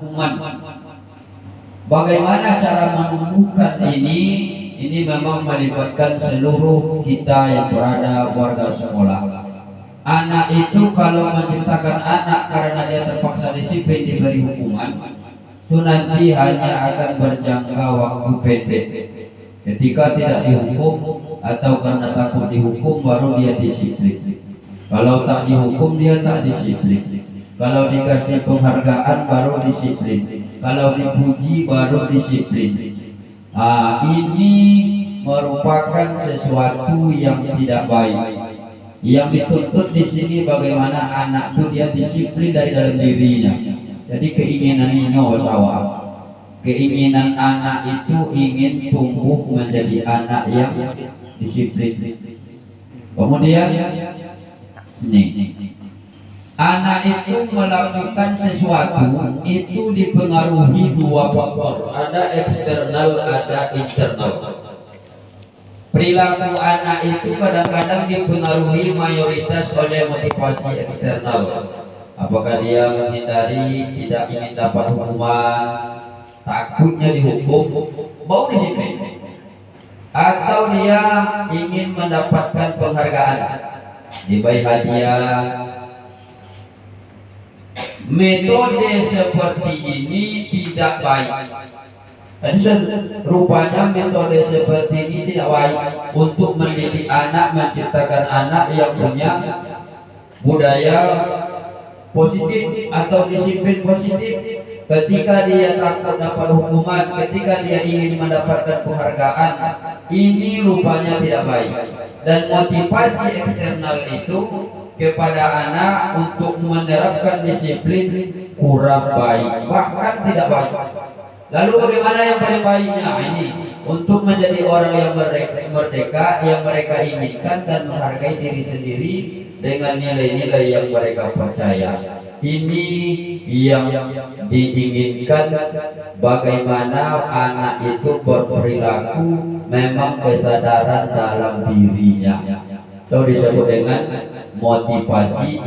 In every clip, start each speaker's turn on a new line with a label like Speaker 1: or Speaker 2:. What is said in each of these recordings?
Speaker 1: hukuman. Bagaimana cara menumbuhkan ini? Ini memang melibatkan seluruh kita yang berada warga sekolah. Anak itu kalau menciptakan anak karena dia terpaksa disiplin diberi hukuman, itu nanti hanya akan berjangka waktu pendek. Ketika tidak dihukum atau karena takut dihukum baru dia disiplin. Kalau tak dihukum dia tak disiplin. Kalau dikasih penghargaan baru disiplin. Kalau dipuji baru disiplin. Ini merupakan sesuatu yang tidak baik. Yang dituntut di sini bagaimana anak itu dia disiplin dari dalam dirinya. Jadi keinginan ini wasawah. Keinginan anak itu ingin tumbuh menjadi anak yang disiplin. Kemudian ini anak itu melakukan sesuatu itu dipengaruhi dua faktor, ada eksternal, ada internal. Perilaku anak itu kadang-kadang dipengaruhi mayoritas oleh motivasi eksternal. Apakah dia menghindari, tidak ingin dapat hukuman, takutnya dihukum, mau disiplin, atau dia ingin mendapatkan penghargaan, diberi hadiah. Metode seperti ini tidak baik. Rupanya metode seperti ini tidak baik untuk mendidik anak, menciptakan anak yang punya budaya positif atau disiplin positif. Ketika dia takut dapat hukuman, ketika dia ingin mendapatkan penghargaan, ini rupanya tidak baik. Dan motivasi eksternal itu kepada anak untuk menerapkan disiplin kurang baik, bahkan tidak baik. Lalu bagaimana yang paling baiknya? Ini untuk menjadi orang yang merdeka, yang mereka inginkan dan menghargai diri sendiri dengan nilai-nilai yang mereka percaya. Ini yang diinginkan, bagaimana anak itu berperilaku memang kesadaran dalam dirinya. Itu disebut dengan motivasi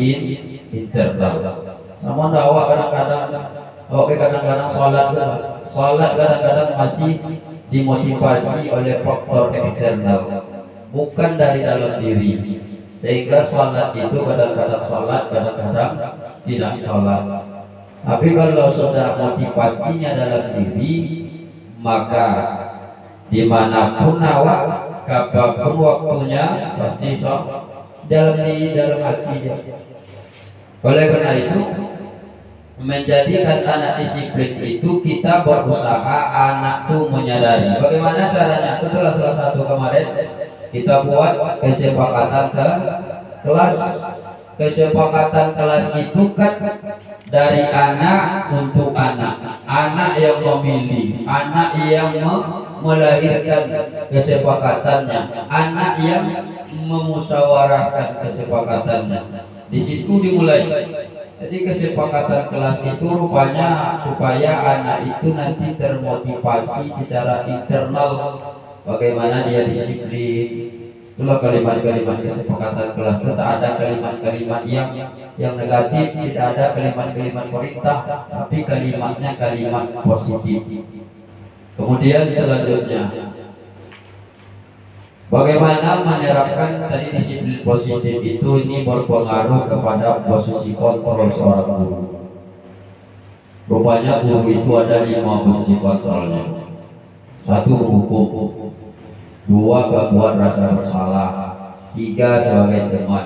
Speaker 1: internal. Namun awak kadang-kadang sholat kadang-kadang masih dimotivasi oleh faktor eksternal, bukan dari dalam diri. Sehingga sholat itu kadang-kadang sholat, kadang-kadang tidak sholat. Tapi kalau sudah motivasinya dalam diri, maka dimanapun awak, kapanpun waktunya pasti sholat dalam hatinya. Oleh karena itu, menjadikan anak disiplin itu kita berusaha anak tuh menyadari. Bagaimana caranya? Itu salah satu kemarin kita buat kesepakatan ke kelas. Kesepakatan kelas itu kan dari anak untuk anak, anak yang memilih, anak yang melahirkan kesepakatannya, anak yang memusyawarahkan kesepakatannya. Di situ dimulai. Jadi kesepakatan kelas itu rupanya supaya anak itu nanti termotivasi secara internal, bagaimana dia disiplin. Itulah kalimat-kalimat kesepakatan kelas. Tak ada kalimat-kalimat yang negatif, tidak ada kalimat-kalimat perintah, tapi kalimatnya kalimat positif. Kemudian selanjutnya, bagaimana menerapkan tadi disiplin positif itu, ini berpengaruh kepada posisi kontrol seorang guru. Rupanya guru itu ada 5 posisi kontrolnya. 1 menghukum, 2 membuat rasa bersalah, 3 sebagai teman,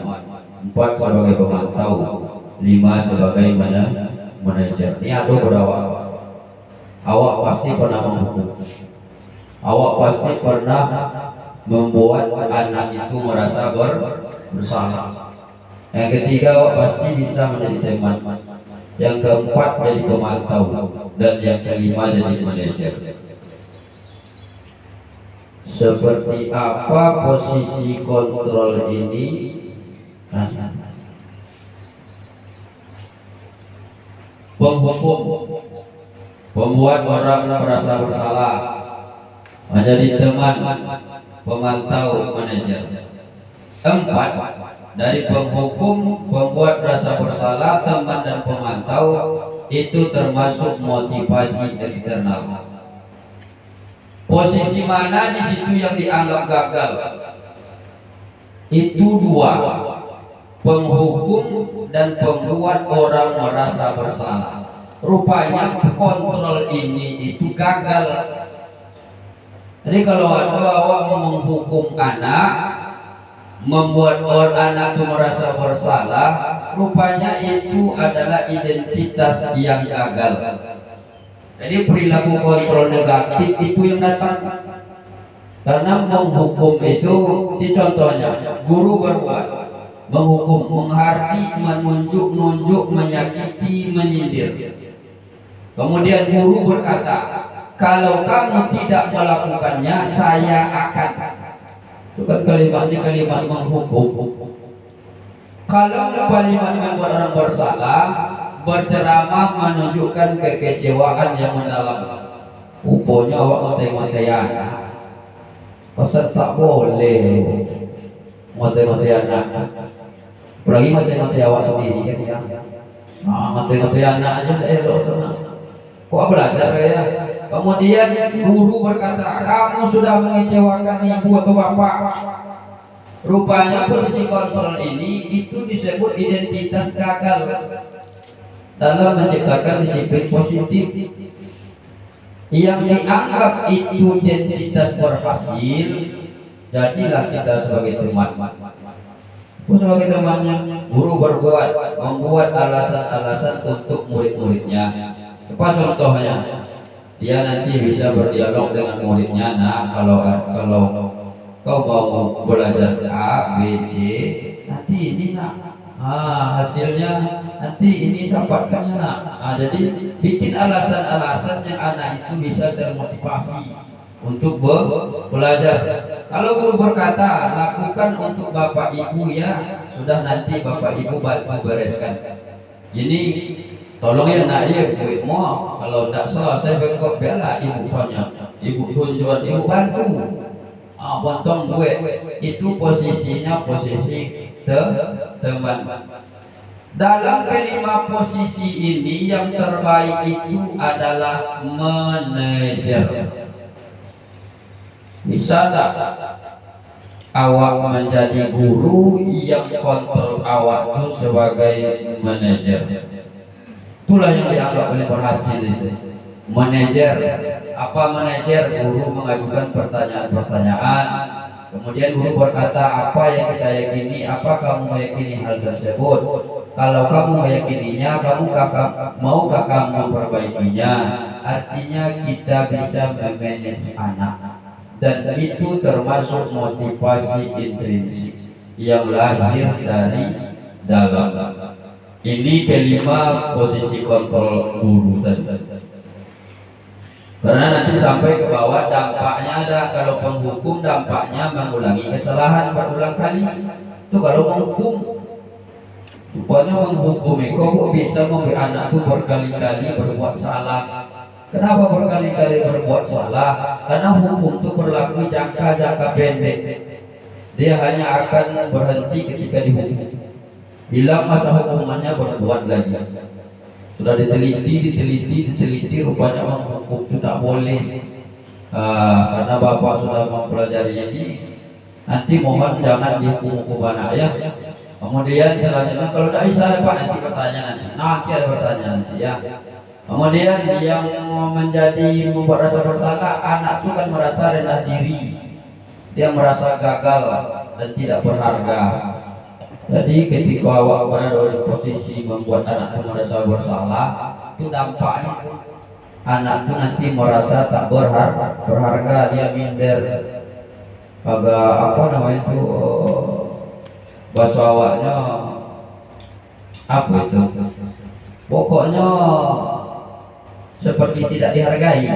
Speaker 1: 4 sebagai pemantau, 5 sebagai manajer. Ini ada berapa? Awak pasti pernah menghukum, awak pasti pernah membuat anak itu merasa bersalah. Yang ketiga, awak pasti bisa menjadi teman. Yang keempat jadi pemantau, dan yang kelima jadi manajer. Seperti apa posisi kontrol ini? Penghukum, membuat orang merasa bersalah, menjadi teman, pemantau, manajer. 4, dari penghukum, membuat rasa bersalah, teman dan pemantau, itu termasuk motivasi eksternal. Posisi mana di situ yang dianggap gagal? Itu dua, penghukum dan pembuat orang merasa bersalah. Rupanya kontrol ini itu gagal. Jadi kalau awak menghukum anak, membuat orang anak itu merasa bersalah, rupanya itu adalah identitas yang gagal. Jadi perilaku kontrol negatif itu yang datang. Karena menghukum itu, di contohnya guru berbuat, menghukum, menghardi, menunjuk, menyakiti, menyindir. Kemudian guru berkata, kalau kamu tidak melakukannya, saya akan. Itu kan kalimatnya kalimat menghukum. Kalau kalimat membuat orang bersalah, berceramah menunjukkan kekecewaan yang mendalam. Rupanya awak ngotai-ngotai anak. Pasal tak boleh ngotai-ngotai anak. Apalagi ngotai-ngotai awak sendiri kan ya. Ngotai-ngotai anak aja tak elok sana. Kok belajar ya? Kemudian guru berkata, kamu sudah mengecewakan ibu atau bapak. Rupanya posisi kontrol ini itu disebut identitas gagal dalam menciptakan disiplin positif. Yang dianggap itu identitas berhasil, jadilah kita sebagai teman. Sebagai temannya, guru membuat alasan-alasan untuk murid-muridnya. Apa contohnya? Dia nanti bisa berdialog dengan muridnya. Nah, kalau kau mau belajar A, B, C, nanti ini nak. Hasilnya nanti ini dapatkannya nak. Jadi bikin alasan-alasan yang anak itu bisa termotivasi untuk belajar. Kalau guru berkata, lakukan untuk bapak ibu ya, sudah nanti bapak ibu bantu bereskan. Ini tolong ya nak ya, mau kalau tidak selesai bengkok bela ibu tanya, ibu tunjuan, ibu bantu. Potong gue itu posisinya posisi teman. Dalam kelima posisi ini yang terbaik itu adalah manajer. Bisa tak awak menjadi guru yang kontrol awak itu sebagai manajer? Itulah yang dianggap oleh berhasil itu. Manajer, apa manajer? Guru mengajukan pertanyaan-pertanyaan, kemudian guru berkata apa yang kita yakini, apa kamu meyakini hal tersebut. Kalau kamu meyakininya, maukah kamu memperbaikinya? Artinya kita bisa memanage anak, dan itu termasuk motivasi intrinsik yang lahir dari dalam. Ini kelima posisi kontrol guru tadi. Karena nanti sampai ke bawah dampaknya ada. Kalau penghukum dampaknya mengulangi kesalahan berulang kali. Itu kalau menghukum, rupanya menghukum itu kok bisa membuat anak itu berkali-kali berbuat salah. Kenapa berkali-kali berbuat salah? Karena hukum itu berlaku jangka pendek. Dia hanya akan berhenti ketika dihukum. Bila masa hukumannya berbuat lagi. Sudah diteliti, rupanya menghukum itu tak boleh. Karena bapak sudah mempelajari ini, nanti mohon jangan dihukum anak ya. Kemudian selanjutnya kalau tidak bisa pak nanti pertanyaan nanti ada pertanyaan nanti ya. Kemudian yang menjadi membuat rasa bersalah, anak itu kan merasa rendah diri, dia merasa gagal dan tidak berharga. Jadi ketika awak berada di posisi membuat anak itu merasa bersalah, itu dampaknya anak itu nanti merasa tak berharga, dia minder, agak apa namanya itu bahasa awaknya apa itu, pokoknya seperti tidak dihargai.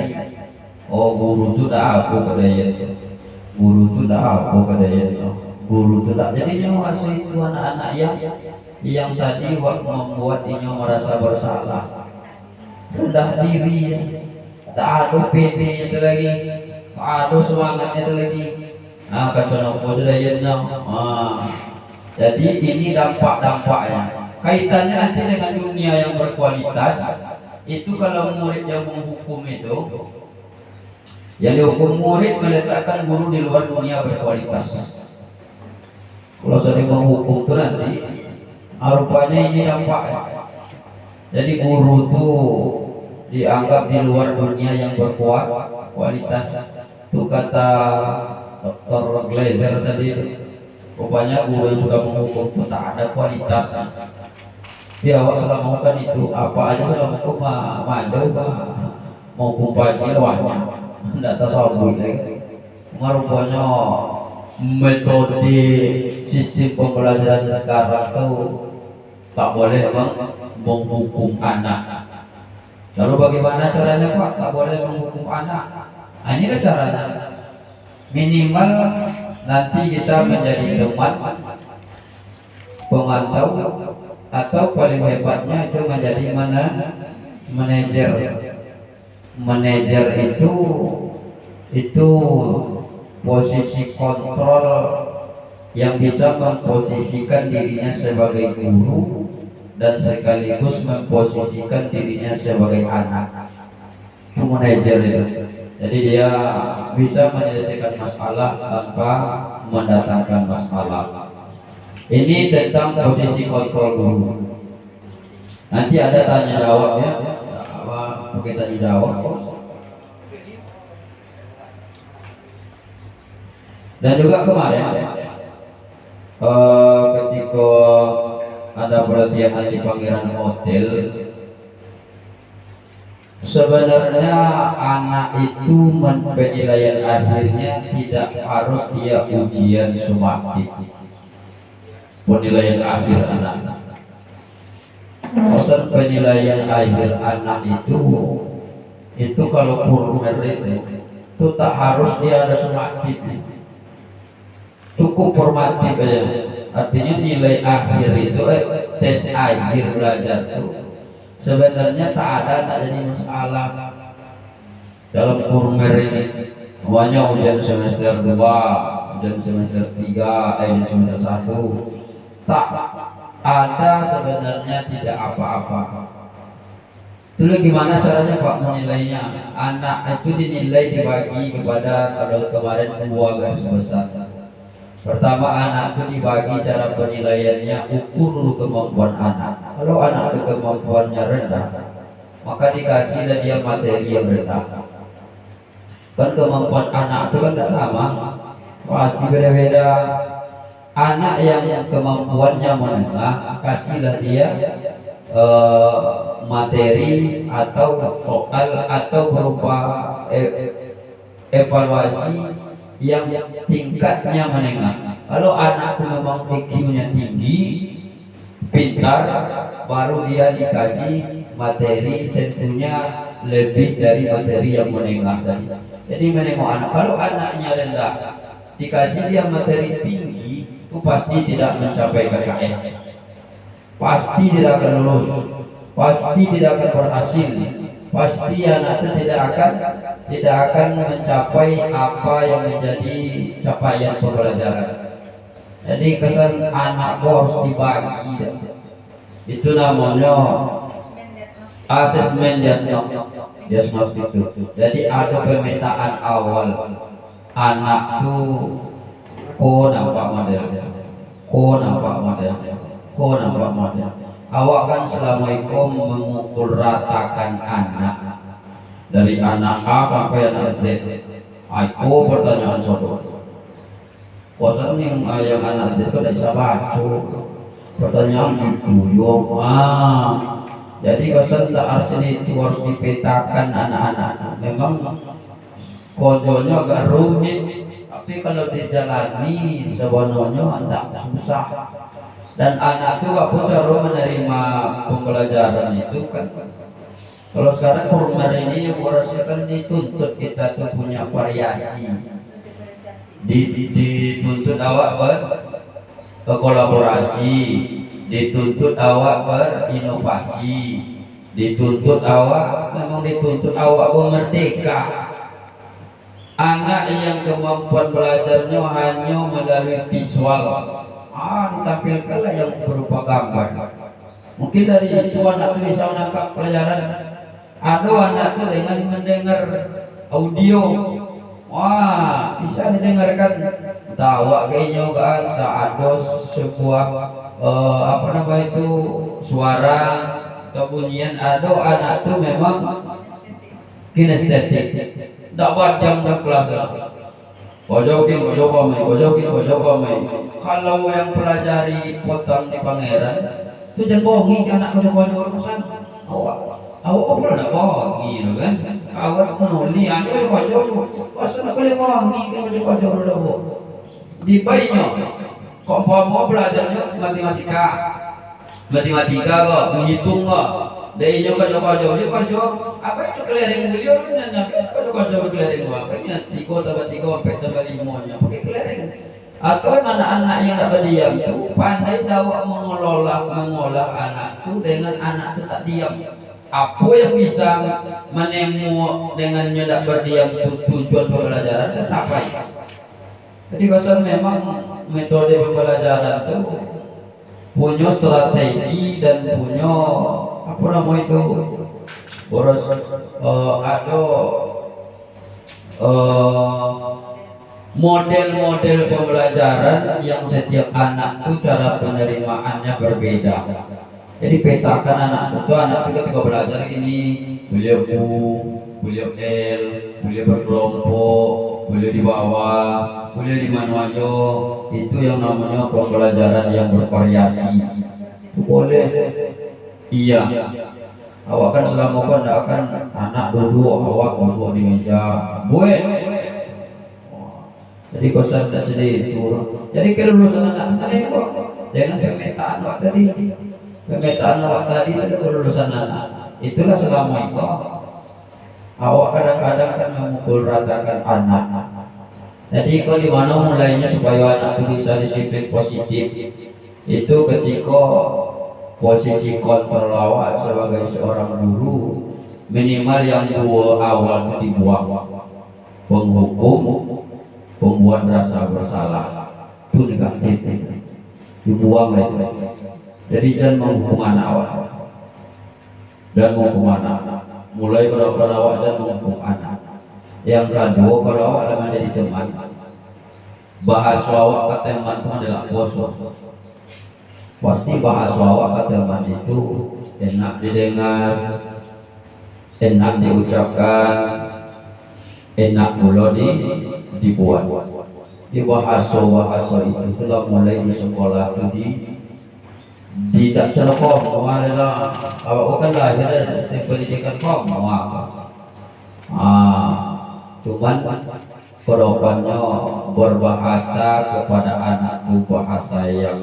Speaker 1: Oh guru itu dah apa kedaya, guru itu dah apa kedaya. Guru itu tak jadinya menguasai itu anak-anak yang tadi membuat ini merasa bersalah, rendah diri, tak ada PD itu lagi, tak ada semangatnya itu lagi. Kacau jadi ini dampak-dampaknya. Kaitannya nanti dengan dunia yang berkualitas, Itu kalau murid yang menghukum itu, yang dihukum murid meletakkan guru di luar dunia berkualitas. Kalau sering menghukum itu nanti, rupanya ini dampaknya. Jadi guru itu dianggap di luar dunia yang berkualitas. Itu kata Dr. Glazer tadi. Rupanya guru yang sudah menghukum itu tak ada kualitas. Ya awak sudah melakukan itu apa aja kalau hukum maju mau kumpaji lawannya tidak tersambut lagi. Rupanya metode sistem pembelajaran sekarang itu tak boleh menghukum anak. Lalu bagaimana caranya Pak? Tak boleh menghukum anak. Nah, inilah caranya. Minimal nanti kita menjadi teman pemantau atau paling hebatnya itu menjadi manajer. Manajer itu posisi kontrol yang bisa memposisikan dirinya sebagai guru dan sekaligus memposisikan dirinya sebagai anak. Itu manajer itu. Jadi dia bisa menyelesaikan masalah tanpa mendatangkan masalah. Ini tentang posisi kontrol guru. Nanti ada tanya jawab ya. Apa kita dijawab? Dan juga kemarin ketika ada pelatihan di Pangeran Hotel, sebenarnya anak itu penilaian akhirnya tidak harus dia ujian sumatif. Penilaian akhir anak. Proses penilaian akhir anak itu kalau kurmer itu tak harus dia ada sumatif. Cukup formatif aja. Artinya nilai akhir itu tes akhir belajar itu sebenarnya tak jadi masalah dalam kurmer ini. Semuanya ujian semester 2, ujian semester 3, ujian semester 1 tak ada sebenarnya tidak apa-apa. Dulu gimana caranya Pak menilainya? Anak itu dinilai dibagi kepada pada kemarin 2 garis besar. Pertama, anak itu dibagi cara penilaiannya, ukur dulu kemampuan anak. Kalau anak itu kemampuannya rendah, maka dikasihlah dia materi yang rendah. Kan kemampuan anak itu kan tidak sama, pasti beda-beda. Anak yang kemampuannya menengah, kasihlah dia materi atau soal atau berupa evaluasi yang tingkatnya menengah. Kalau anak itu memang IQ-nya tinggi, pintar, baru dia dikasih materi tentunya lebih dari materi yang menengah tadi. Jadi menengok anak. Kalau anaknya rendah, dikasih dia materi tinggi, itu pasti tidak mencapai KKN, pasti tidak akan lulus, pasti tidak akan berhasil, pasti anak itu tidak akan mencapai apa yang menjadi capaian pembelajaran. Jadi kesan anak harus dibagi. Itu namanya asesmen diagnostik itu. Jadi ada pemetaan awal anak tuh nampak model. Awak kan assalamualaikum memukul ratakan anak dari anak A sampai anak Z. Aku pertanyaan sobat. Kosan yang anak Z itu tidak bisa baca. Pertanyaan gitu, jadi kosan tak harus dipetakan anak-anak. Memang kodenya agak rumit. Tapi kalau dijalani sebenarnya tidak susah. Dan anak itu gak pun cara menerima pembelajaran itu kan. Kalau sekarang kurmer ini yang merasakan dituntut kita tuh punya variasi. Dituntut awak berkolaborasi, dituntut awak berinovasi, dituntut awak merdeka. Anak yang kemampuan belajarnya hanya melalui visual, ditampilkanlah yang berupa gambar. Mungkin dari itu anak itu bisa menangkap pelajaran, Ada anak tuh dengan mendengar audio, wah bisa didengarkan tawa kayaknya kan, tak ada sebuah apa nama itu suara atau bunyian. Ada anak tuh memang kinestetik, tak jam dah kelas lah. Kojokin, kojopamai. Kalau yang pelajari potong di pangeran, itu jangan bohongi anak kojo urusan. Awak apa nak bohongi, tu kan? Awak menuli, anak kojo, pasal nak boleh bohongi kan kojo dulu. Di bayinya, kau mau belajarnya matematika kok, menghitung kok. Dari nyoba kojo, apa itu kelereng beliau nanya, kojo kelereng apa? Tiga tambah 4 tambah 5-nya, pakai kelereng. Atau anak-anak yang tak berdiam itu pandai dakwah mengolah anak itu dengan anak itu tak diam. Apa yang bisa menemu dengan tidak berdiam itu tujuan pembelajaran tercapai. Jadi kalau memang metode pembelajaran itu punya strategi dan punya apa nama itu boros ada model-model pembelajaran yang setiap anak itu cara penerimaannya berbeda. Jadi petakan anak itu ketika belajar ini beliau beliau L, beliau berkelompok, beliau di bawah, beliau di mana aja. Itu yang namanya pembelajaran yang bervariasi. Boleh. Iya. Awak kan selama kan tidak akan anak duduk, awak duduk di meja. Boleh. Jadi kosan tak sedih itu. Jadi kelulusan anak tadi kok jangan pemetaan awak tadi. Pemetaan awak tadi itu kelulusan anak. Itulah selama itu. Awak kadang-kadang kan memukul ratakan anak. Jadi kau di mana mulainya supaya anak itu bisa disiplin positif? Itu ketika posisi kontrol awak sebagai seorang guru minimal yang dua awal itu dibuang, penghukum, pembuat rasa bersalah, itu negatif, dibuang itu. Jadi jangan menghukum anak awak dan menghukum anak. Mulai kalau awak jangan menghukum anak. Yang kedua, kalau awak adalah menjadi teman, bahasa awak ke teman itu adalah bos. Pasti bahasa awak ke teman itu enak didengar, enak diucapkan, enak pula dibuat. Di bahasa itu itulah mulai di sekolah itu tidak celokong, malah awak kan lahir dari sistem pendidikan kok mau apa? Cuman kedepannya berbahasa kepada anak itu bahasa yang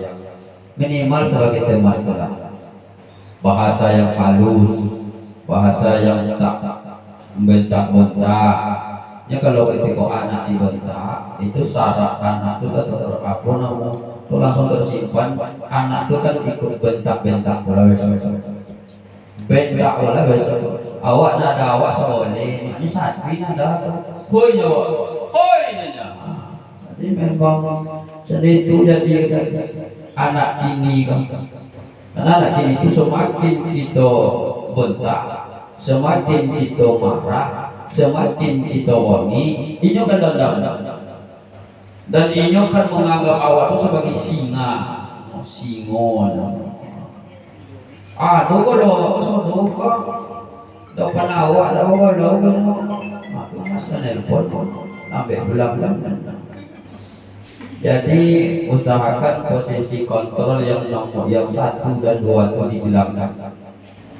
Speaker 1: minimal sebagai teman lah, bahasa yang halus, bahasa yang tak bentak-bentak. Ya kalau ketika anak dibentak itu syarat anak itu tetap apa namanya itu langsung tersimpan. Anak itu kan ikut bentak-bentak pula bentak pula besok. Awak nak ada awak soleh, ini satri ada tu, hoi nyawa, hoi nanya. Jadi memang sedih itu jadi anak kini kan. Karena anak kini itu semakin kita bentak, semakin kita marah, semakin kita wangi, ini kan dendam. Dan ini kan menganggap awak itu sebagai singa, singon. Aduh kalau saudara depan awak dah kalau aku masih nelpon sampai bulan-bulan. Jadi usahakan posisi kontrol yang nomor yang 1 dan 2 itu dihilangkan.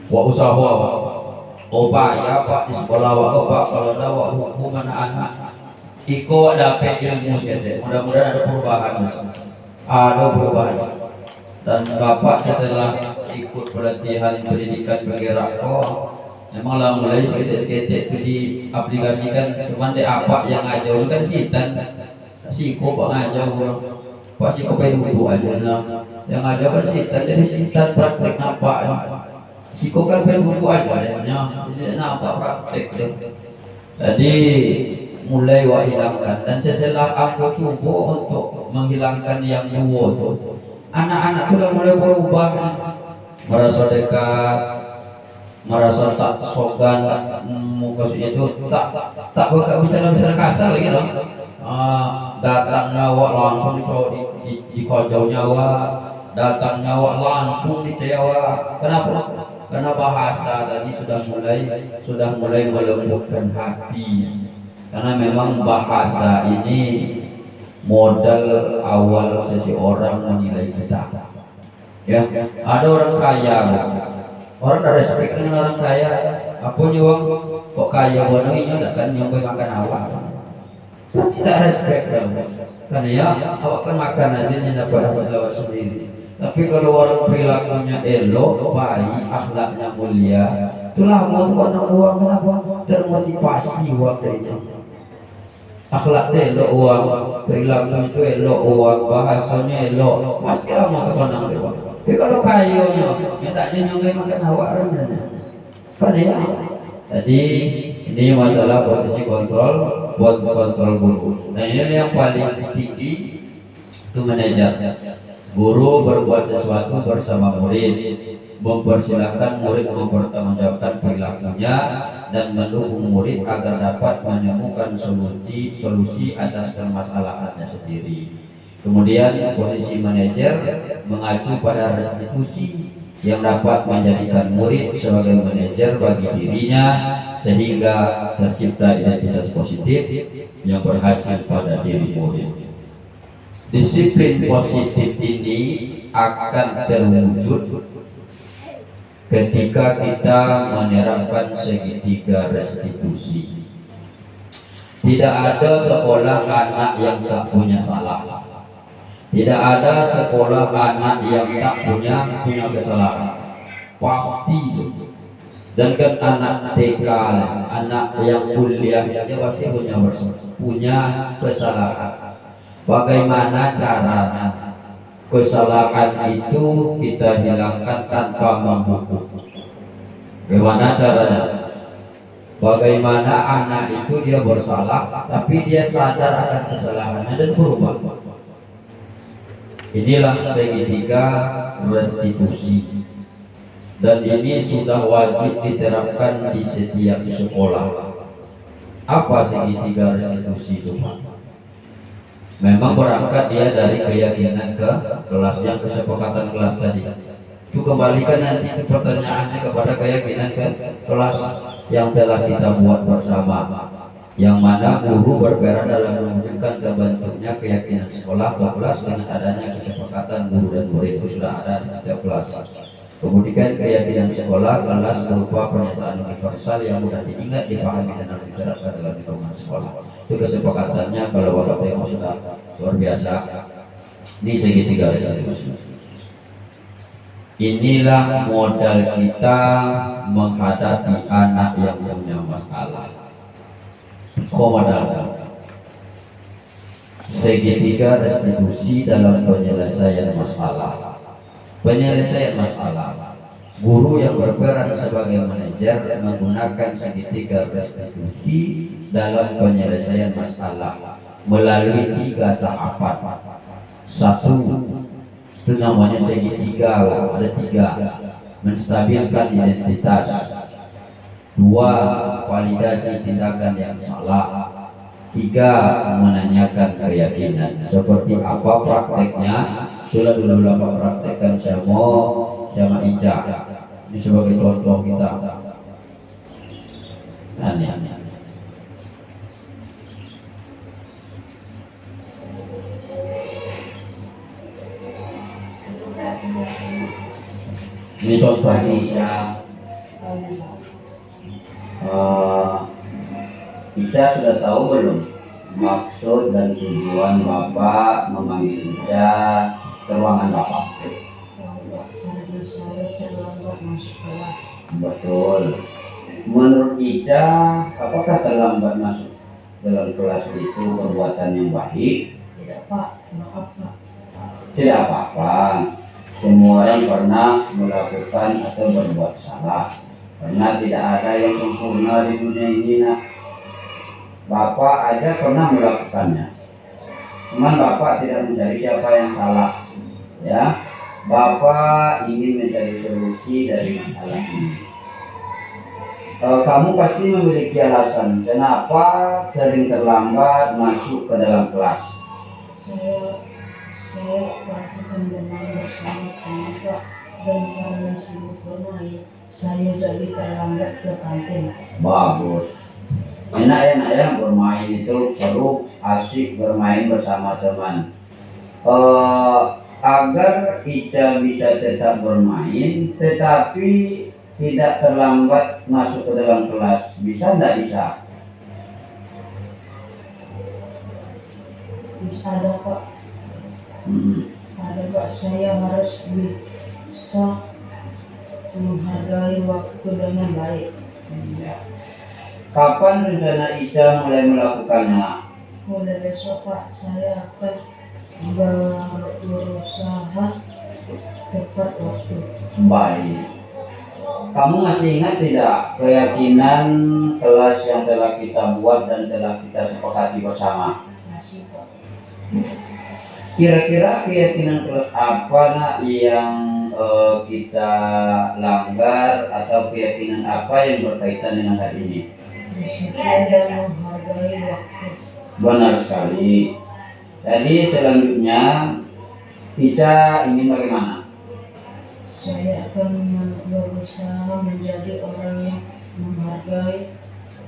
Speaker 1: Wah usaha awak. Upaya Pak di sekolah awak Pak kalau ada awak hukuman anak. Iko dapat ilmu saja. Mudah-mudahan ada perubahan. Ada perubahan. Dan Bapak setelah ikut pelatihan pendidikan penggerak memanglah mulai seketik-seketik itu diaplikasikan. Cuman di apa yang ngajar kan sitan. Siko Pak ngajar Pak Siko pengen buku aja lah. Yang ngajar kan sitan, jadi sitan praktek nampak. Siko kan pengen buku aja jadi nampak praktek deh. Jadi mulai wah hilangkan. Dan setelah aku coba untuk menghilangkan yang dua itu, anak-anak sudah mulai berubah, merasa dekat, merasa tak sogan, muka itu tak bakal bicara kasar lagi dong. Datang nyawa langsung di kojau nyawa, datang nyawa langsung di Jawa. Kenapa? Karena bahasa tadi sudah mulai melembutkan hati. Karena memang bahasa ini modal awal seseorang menilai kita. Ya, ada orang kaya, orang tak respect dengan orang kaya. Apa nyuang kok kaya bonanya tak kan nyampe makan awak. Tidak respect dong. Karena ya awak kan makan aja yang dapat hasil awak sendiri. Tapi kalau orang perilakunya elok, baik, akhlaknya mulia, itulah mau orang uang kenapa termotivasi waktunya. Akhlak elok uang, perilaku itu elok uang, bahasanya elok, pasti mau kekonang uang. Tapi kalau kayunya, yang tak nyampe makan awak rendahnya. Kan ya? Jadi ini masalah posisi kontrol, buat kontrol guru. Nah ini yang paling tinggi itu manajer. Guru berbuat sesuatu bersama murid, mempersilahkan murid mempertanggungjawabkan perilakunya dan mendukung murid agar dapat menemukan solusi atas permasalahannya sendiri. Kemudian posisi manajer mengacu pada restitusi yang dapat menjadikan murid sebagai manajer bagi dirinya sehingga tercipta identitas positif yang berhasil pada diri murid. Disiplin positif ini akan terwujud ketika kita menerapkan segitiga restitusi. Tidak ada sekolah anak yang tak punya salah. Tidak ada sekolah anak yang tak punya kesalahan. Pasti itu. Dan kan anak TK, anak yang kuliah dia pasti punya kesalahan. Bagaimana caranya kesalahan itu kita hilangkan tanpa menghukum? Bagaimana caranya? Bagaimana anak itu dia bersalah tapi dia sadar akan kesalahannya dan berubah? Inilah segitiga restitusi. Dan ini sudah wajib diterapkan di setiap sekolah. Apa segitiga restitusi itu, Pak? Memang berangkat dia dari keyakinan ke kelas yang kesepakatan kelas tadi. Itu kembalikan nanti itu pertanyaannya kepada keyakinan ke kelas yang telah kita buat bersama. Yang mana guru berperan dalam mewujudkan terbentuknya keyakinan sekolah ke kelas dengan adanya kesepakatan guru dan murid itu sudah ada di setiap kelas. Kemudian keyakinan sekolah kelas berupa pernyataan universal yang mudah diingat, dipahami dan harus diterapkan dalam lingkungan sekolah. Itu kesepakatannya kalau Bapak tengok sudah luar biasa. Ini segitiga restitusi. Inilah modal kita menghadapi anak yang punya masalah. Modal segitiga restitusi dalam penyelesaian masalah. Penyelesaian masalah. Guru yang berperan sebagai manajer menggunakan segitiga restitusi dalam penyelesaian masalah melalui 3 tahapan. 1, itu namanya segitiga, ada 3, menstabilkan identitas. 2, validasi tindakan yang salah. 3, menanyakan keyakinan. Seperti apa prakteknya? Itulah dulu Bapak praktekkan sama Ica. Ini sebagai contoh kita. Ini contohnya Ica. Ica sudah tahu belum maksud dan tujuan Bapak memanggil Ica ke ruangan Bapak? Betul. Menurut Ica, apakah terlambat masuk dalam kelas itu perbuatan yang baik? Tidak, Pak. Maaf, Pak. Tidak apa-apa. Semua orang pernah melakukan atau berbuat salah. Karena tidak ada yang sempurna di dunia ini, nak. Bapak aja pernah melakukannya. Cuman Bapak tidak mencari siapa yang salah. Ya, Bapak ingin mencari solusi dari masalah ini. Kamu pasti memiliki alasan kenapa sering terlambat masuk ke dalam kelas.
Speaker 2: Saya saya merasakan demam bersama teman Pak, dan karena sibuk bermain, saya jadi terlambat ke kantin.
Speaker 1: Bagus. Enak ya bermain itu seru, asik bermain bersama teman. Agar Ica bisa tetap bermain, tetapi tidak terlambat masuk ke dalam kelas, bisa nggak bisa?
Speaker 2: Bisa ada Pak,
Speaker 1: Hmm.
Speaker 2: ada Pak, saya harus bisa menghargai waktu dengan baik.
Speaker 1: Ya. Kapan rencana Ica mulai melakukannya?
Speaker 2: Mulai besok Pak, saya akan berusaha tepat waktu.
Speaker 1: Baik. Kamu masih ingat tidak keyakinan kelas yang telah kita buat dan telah kita sepakati bersama?
Speaker 2: Masih Pak.
Speaker 1: Kira-kira keyakinan kelas apa nak yang kita langgar, atau keyakinan apa yang berkaitan dengan hal ini?
Speaker 2: Disiplin dan menghargai waktu.
Speaker 1: Benar sekali. Jadi selanjutnya Ica ingin bagaimana?
Speaker 2: Saya akan berusaha menjadi orang yang menghargai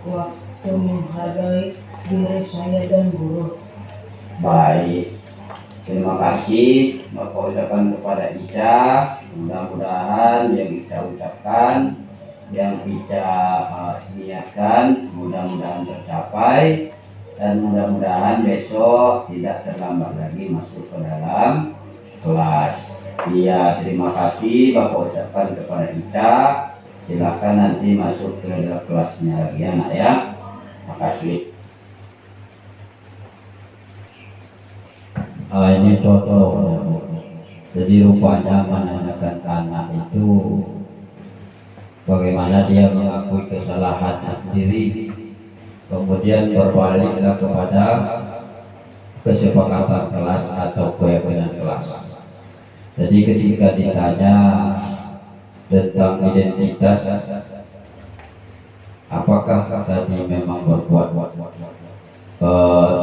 Speaker 2: waktu, menghargai diri saya dan guru.
Speaker 1: Baik. Terima kasih Bapak ucapkan kepada Ica. Mudah-mudahan yang Ica ucapkan, yang Ica niatkan, mudah-mudahan tercapai, dan mudah-mudahan besok tidak terlambat lagi masuk ke dalam kelas. Iya, terima kasih Bapak ucapkan kepada Ica. Silakan nanti masuk ke dalam kelasnya lagi anak ya. Terima kasih. Ini contoh. Jadi rupanya menanyakan anak itu bagaimana dia mengakui kesalahannya sendiri, kemudian berbaliklah kepada kesepakatan kelas atau keyakinan kelas. Jadi ketika ditanya tentang identitas, apakah tadi memang berbuat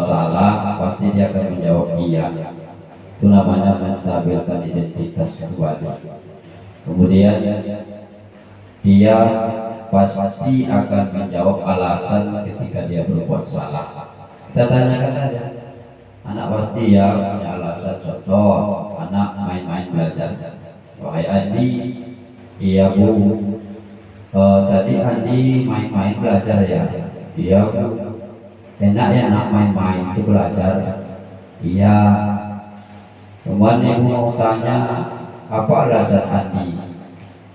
Speaker 1: salah, pasti dia akan menjawab iya. Itu namanya menstabilkan identitas kembali. Kemudian dia pasti akan menjawab alasan ketika dia berbuat salah. Kita tanyakan aja, anak pasti ya punya alasan. Contoh, anak main-main belajar. Wahai Andi, iya Bu, tadi Andi main-main belajar ya? Iya Bu. Enak ya anak main-main itu belajar? Iya. Cuman ibu mau tanya, apa alasan Andi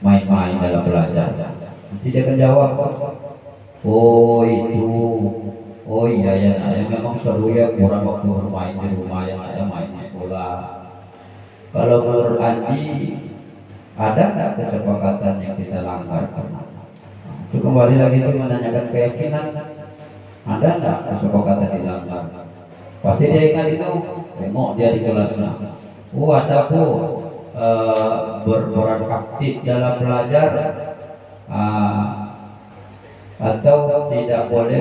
Speaker 1: main-main dalam belajar? Nanti dia akan jawab, oh itu, oh iya ya nak, ya memang seru ya, kurang waktu bermain di rumah ya nak, ya main di sekolah. Kalau menurut Andi, ada nggak kesepakatan yang kita langgar? Itu kembali lagi itu menanyakan keyakinan. Ada nggak kesepakatan dilanggar? Pasti dia ingat itu. Tengok dia di kelasnya. Oh ada Bu, berperan aktif dalam belajar, atau tidak boleh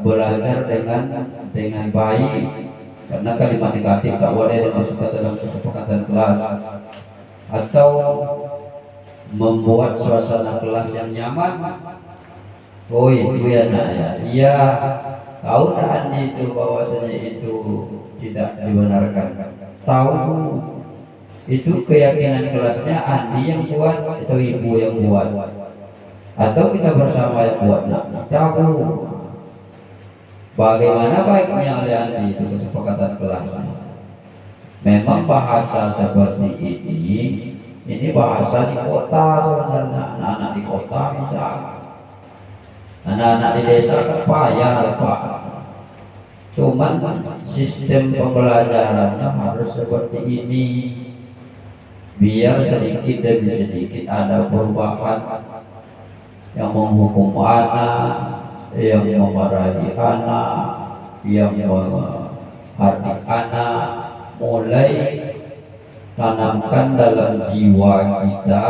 Speaker 1: belajar dengan baik, karena kalimat negatif tak boleh dimasukkan dalam kesepakatan kelas, atau membuat suasana kelas yang nyaman. Oh itu ya nak ya. Iya, tahu tak Andi itu bahwasanya itu tidak dibenarkan. Tahu itu keyakinan kelasnya Andi yang buat atau ibu yang buat, atau kita bersama yang buat? Nak tahu bagaimana baiknya oleh Andi itu kesepakatan kelasnya. Memang bahasa seperti ini bahasa di kota sebenarnya. Anak-anak di kota bisa, anak-anak di desa kan payah Pak. Cuman sistem pembelajarannya harus seperti ini, biar sedikit demi sedikit ada perubahan yang menghukum anak, yang memarahi anak, yang menghardik anak. Mulai tanamkan dalam jiwa kita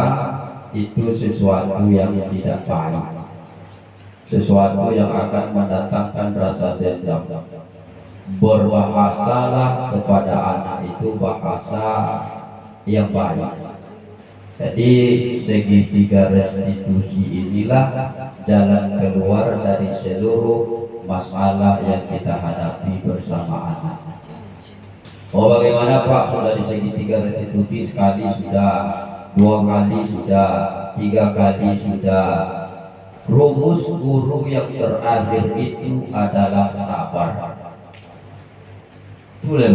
Speaker 1: itu sesuatu yang tidak baik, sesuatu yang akan mendatangkan rasa dendam. Berbahasalah kepada anak itu bahasa yang baik. Jadi segitiga restitusi inilah jalan keluar dari seluruh masalah yang kita hadapi bersama anak. Oh, bagaimana Pak? Sudah di segitiga restitusi sekali sudah, 2 kali sudah, 3 kali sudah. Rumus guru yang terakhir itu adalah sabar. Boleh.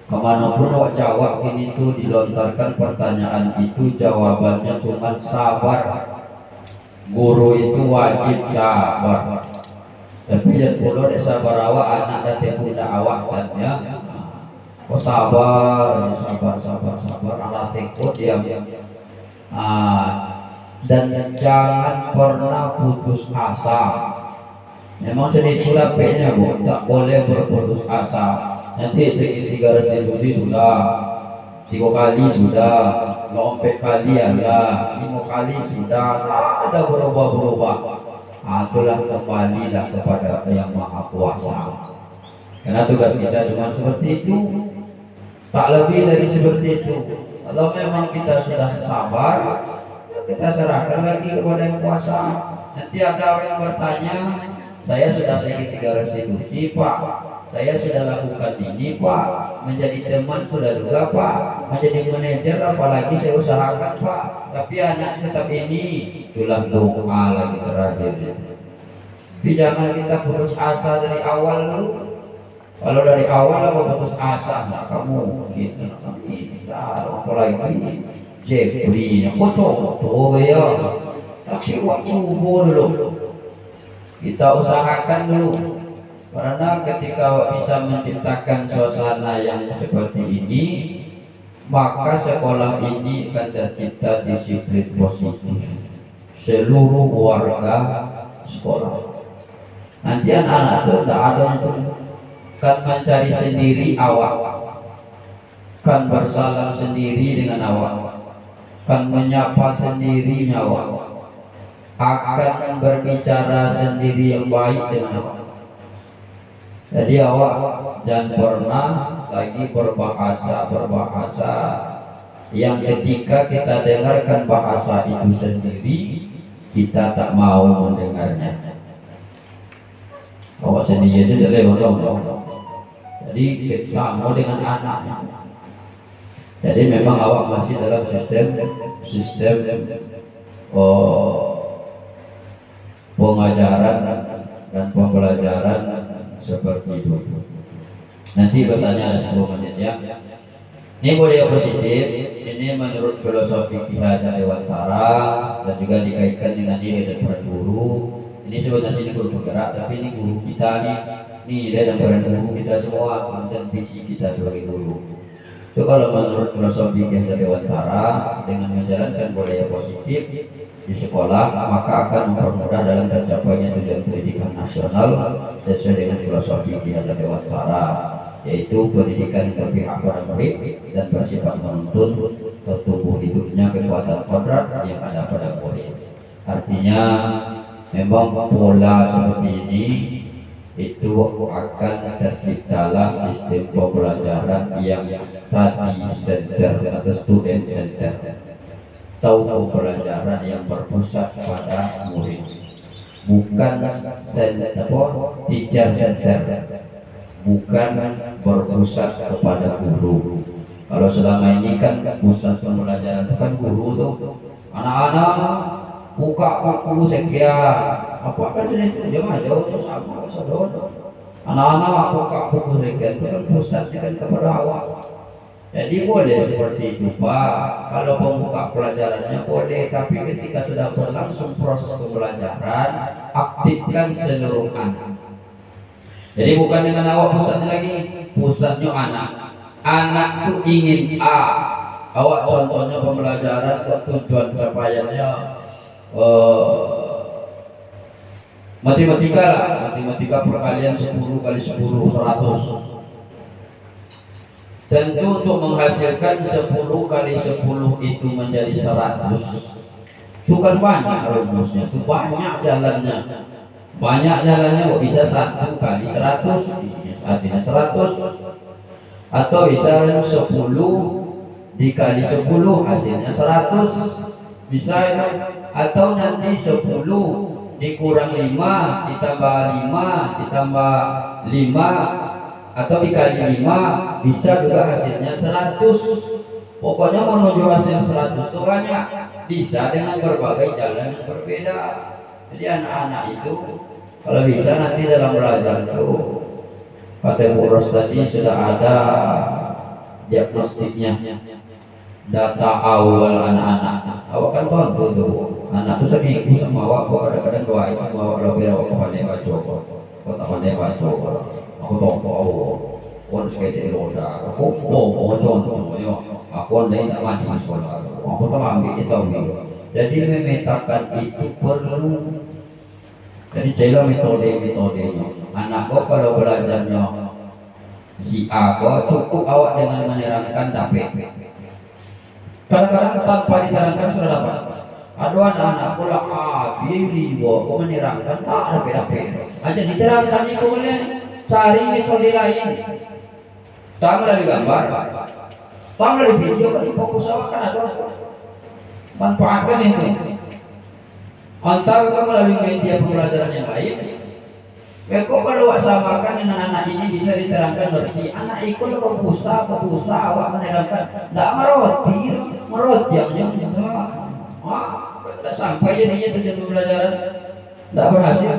Speaker 1: Kemanapun awak jawab ini tuh dilontarkan pertanyaan itu, jawabannya cuma sabar. Guru itu wajib sabar. Tapi yang perlu ada sabar awak anak dan tidak awak kan ya. Oh sabar, sabar. Anak tekut diam. Dan jangan pernah putus asa. Memang sedikit rapenya bu, tak boleh berputus asa. Nanti segitiga restitusi sudah, 3 kali sudah, 4 kali lah, 5 kali sudah, tak ada berubah-berubah. Itulah kembalilah kepada Yang Maha Kuasa. Karena tugas kita cuma seperti itu, tak lebih dari seperti itu. Kalau memang kita sudah sabar, kita serahkan lagi kepada Yang Kuasa. Nanti ada orang yang bertanya, saya sudah segitiga restitusi Pak, saya sudah lakukan ini Pak, menjadi teman sudah juga Pak, menjadi manajer apalagi saya usahakan Pak, tapi anak tetap ini. Itulah doa lagi terakhir. Tapi jangan kita putus asa dari awal dulu. Kalau dari awal apa putus asa, nah kamu gitu bisa, apalagi Jeffrey, kocok ya, tapi waktu dulu kita usahakan dulu. Karena ketika bisa menciptakan suasana yang seperti ini, maka sekolah ini akan tercipta disiplin positif seluruh warga sekolah. Nanti anak-anak itu tidak ada untuk kan mencari sendiri awak, kan bersalam sendiri dengan awak, kan menyapa sendiri nyawa, akan berbicara sendiri yang baik dengan awak. Jadi awak dan pernah lagi berbahasa yang ketika kita dengarkan bahasa itu sendiri, kita tak mau mendengarnya. Awak sendiri itu tidak lewat. Jadi sama dengan anak. Jadi memang awak masih dalam sistem pengajaran dan pembelajaran seperti itu. Nanti bertanya ada 10 menit ya. Ini budaya positif, ini menurut filosofi Ki Hajar Dewantara dan juga dikaitkan dengan nilai dan peran guru. Ini sebenarnya ini guru penggerak, tapi ini guru kita nih, nilai dan peran guru kita semua dan visi kita sebagai guru. Itu kalau menurut filosofi Ki Hajar Dewantara, dengan menjalankan budaya positif di sekolah, maka akan mempermudah dalam tercapainya tujuan pendidikan nasional sesuai dengan filosofi Ki Hajar Dewantara, yaitu pendidikan yang berpihak pada murid dan bersifat menuntun pertumbuh hidupnya kekuatan kodrat yang ada pada murid. Artinya memang pola seperti ini itu akan terciptalah sistem pembelajaran yang study center atau student center, atau pembelajaran yang berpusat pada murid, bukan teacher center, bukan berpusat kepada guru. Kalau selama ini kan pusat pembelajaran itu kan guru tuh, anak-anak buka buku sekian, apakah itu jauh sama saudara. Anak-anak buka buku sekian itu kan pusat kan kepada awak. Jadi boleh seperti itu Pak, kalau pembuka pelajarannya boleh, tapi ketika sudah berlangsung proses pembelajaran, aktifkan seluruh anak. Jadi bukan dengan awak pusatnya lagi, pusatnya anak. Anak tuh ingin A, awak contohnya pembelajaran tujuan capaiannya matematika lah, matematika perkalian 10 kali 10 100. Tentu untuk menghasilkan 10 kali 10 itu menjadi 100, Itu kan banyak rumusnya, itu banyak jalannya. Banyak jalannya kok bisa 1 kali 100 hasilnya 100, atau bisa 10 dikali 10 hasilnya 100 bisa ya. Atau nanti 10 dikurang 5 ditambah 5 ditambah 5 atau dikali 5 bisa juga hasilnya 100. Pokoknya menuju hasil 100 itu banyak, bisa dengan berbagai jalan yang berbeda. Jadi anak-anak itu kalau bisa nanti dalam belajar itu kata Bu Ros tadi sudah ada diagnostiknya, data awal anak-anak. Awak kan tonton tuh anak tuh seminggu sama awak kadang-kadang doain sama awak lebih awak pandai baca kok tak pandai baca aku tonton awak sekali roda aku contoh yo aku andai tak mandi sekolah aku tak ambil kita ambil. Jadi memetakan itu perlu. Jadi cila metodenya anak kok kalau belajarnya si A kok cukup awak dengan menerangkan tapi kadang-kadang tanpa diterangkan sudah dapat. Ada anak-anak pula biwa kok menerangkan tak ada aja diterangkan itu boleh cari metode lain. Tak melalui gambar, tak melalui video kan fokus awak kan ada manfaatkan itu. Antara kamu melalui media pembelajaran yang lain, kok kalau samakan dengan anak ini bisa diterangkan ngerti. Anak ikut berusaha awak menerangkan, tidak meroti yang tidak sampai jadinya tujuan pembelajaran, tidak berhasil.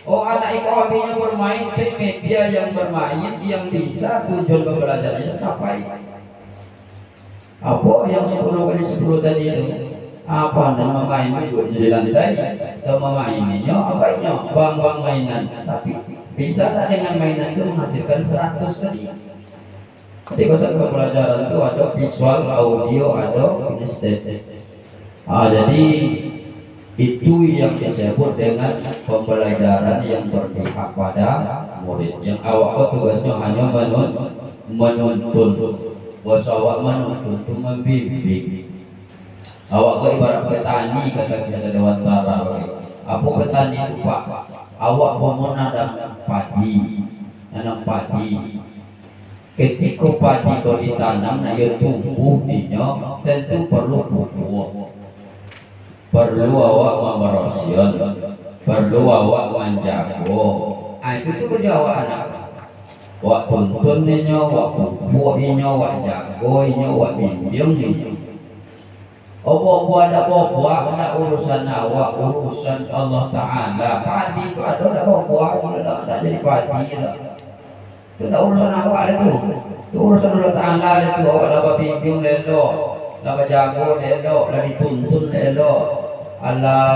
Speaker 1: Oh anak ikut hobinya bermain, cek media yang bermain yang bisa tujuan pembelajarannya sampai. Apa yang 10 kali 10 tadi itu? Apa nama main juga jadi lantai atau memaininya apanya bang mainan, tapi bisa tak dengan mainan itu menghasilkan 100 tadi. Jadi kosan pembelajaran itu ada visual, audio, ada kinestetik. Jadi itu yang disebut dengan pembelajaran yang berpihak pada murid. Yang awak tugasnya hanya menuntun, bos awak menuntun itu membimbing. Awak ke ibarat petani kata kita Dewantara. Apa petani itu Pak? Awak mau nanam padi. Ketika padi kau ditanam, nah ia tumbuh dinyo, tentu perlu pupuk. Perlu awak memberosion, perlu awak menjago. Itu tuh kerja awak anak. Awak tuntun dinyo, awak pupuk dinyo, awak jago dinyo, awak bimbing dinyo. Ada urusan awak, urusan Allah Ta'ala. Padi itu ada tidak jadi padi. Itu tidak urusan awak itu. Itu urusan Allah Ta'ala itu. Awak dapat bimbing lelo, dapat jago lelo, dapat dituntun lelo. Allah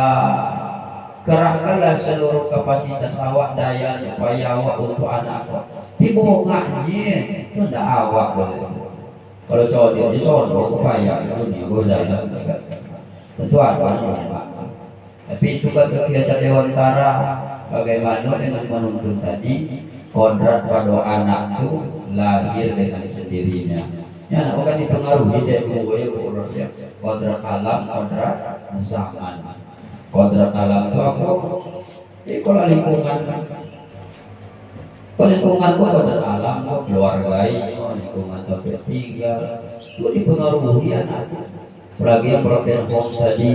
Speaker 1: kerahkanlah seluruh kapasitas awak daya supaya awak untuk anak awak. Tiba ngaji itu tidak awak boleh. Kalau cowok dia disono upaya itu nih gue jalan tentu ada. Tapi itu kan kegiatan Dewantara bagaimana dengan menuntun tadi kodrat pada anak itu lahir dengan sendirinya. Ya anak kan dipengaruhi dari dua urus ya, kodrat alam, kodrat zaman. Kodrat alam itu apa? Kalau lingkungan kodrat alam, keluarga lingkungan tempat tinggal itu dipengaruhi anak. Apalagi yang broken home tadi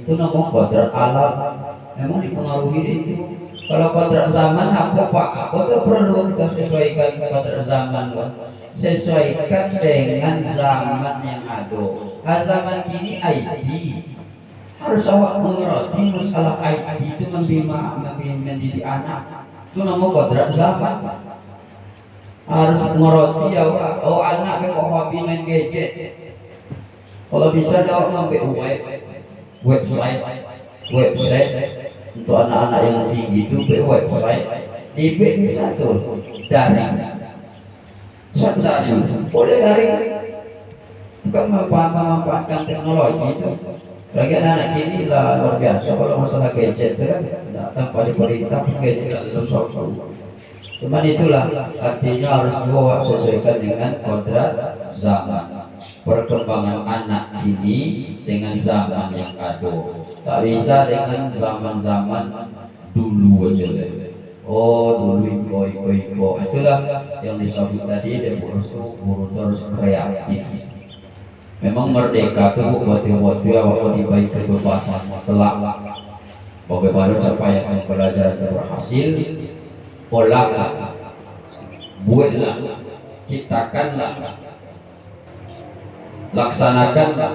Speaker 1: itu namanya kodrat alam, memang dipengaruhi itu. Kalau kodrat zaman apa Pak? Apa tuh perlu kita sesuaikan kodrat zaman kan? Sesuaikan dengan zaman yang ada. Zaman kini IT harus awak mengerti masalah IT itu mendidik anak. Itu namanya kodrat zaman. Harus mengerti ya anak kok hobi main gadget. Kalau bisa dia ngambil website untuk anak-anak yang tinggi itu website di bisa tuh daring. Boleh daring. Bukan memanfaatkan teknologi itu. Lagi anak-anak ini lah luar biasa kalau masalah gadget itu kan tanpa diperintah gadget itu sosok. Cuman itulah artinya harus dibawa sesuaikan dengan kodrat zaman. perkembangan anak ini dengan zaman yang kado. Tak bisa dengan zaman-zaman dulu aja. Oh dulu iko. Itulah yang disebut tadi dia guru terus kreatif. Memang merdeka itu buat ya waktu diberi kebebasan telak. Bagaimana capaian pembelajaran berhasil, olahlah, buatlah, ciptakanlah, laksanakanlah,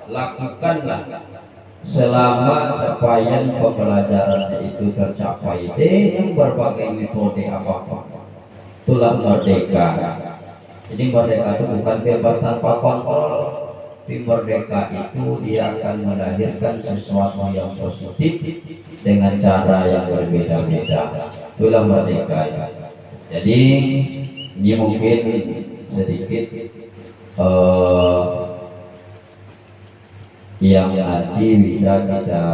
Speaker 1: lakukanlah selama capaian pembelajaran itu tercapai dengan berbagai metode apa-apa. Itulah merdeka. Jadi merdeka itu bukan bebas tanpa kontrol. Tapi merdeka itu dia akan melahirkan sesuatu yang positif dengan cara yang berbeda-beda. Itulah merdeka. Jadi ini mungkin sedikit yang nanti bisa kita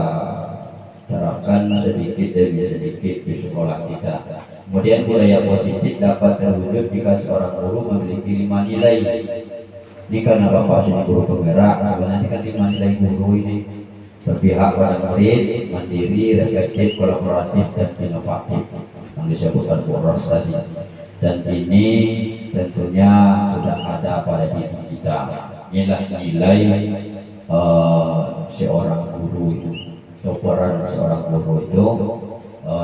Speaker 1: terapkan sedikit demi sedikit di sekolah kita. Kemudian budaya positif dapat terwujud jika seorang guru memiliki 5 nilai. Ini karena Bapak sini guru penggerak, sebenarnya kan 5 nilai guru ini: berpihak pada murid, mandiri, reflektif, kolaboratif, dan inovatif yang disebutkan Boros tadi. Dan ini tentunya sudah ada pada diri kita. Inilah nilai seorang guru itu, atau peran seorang guru itu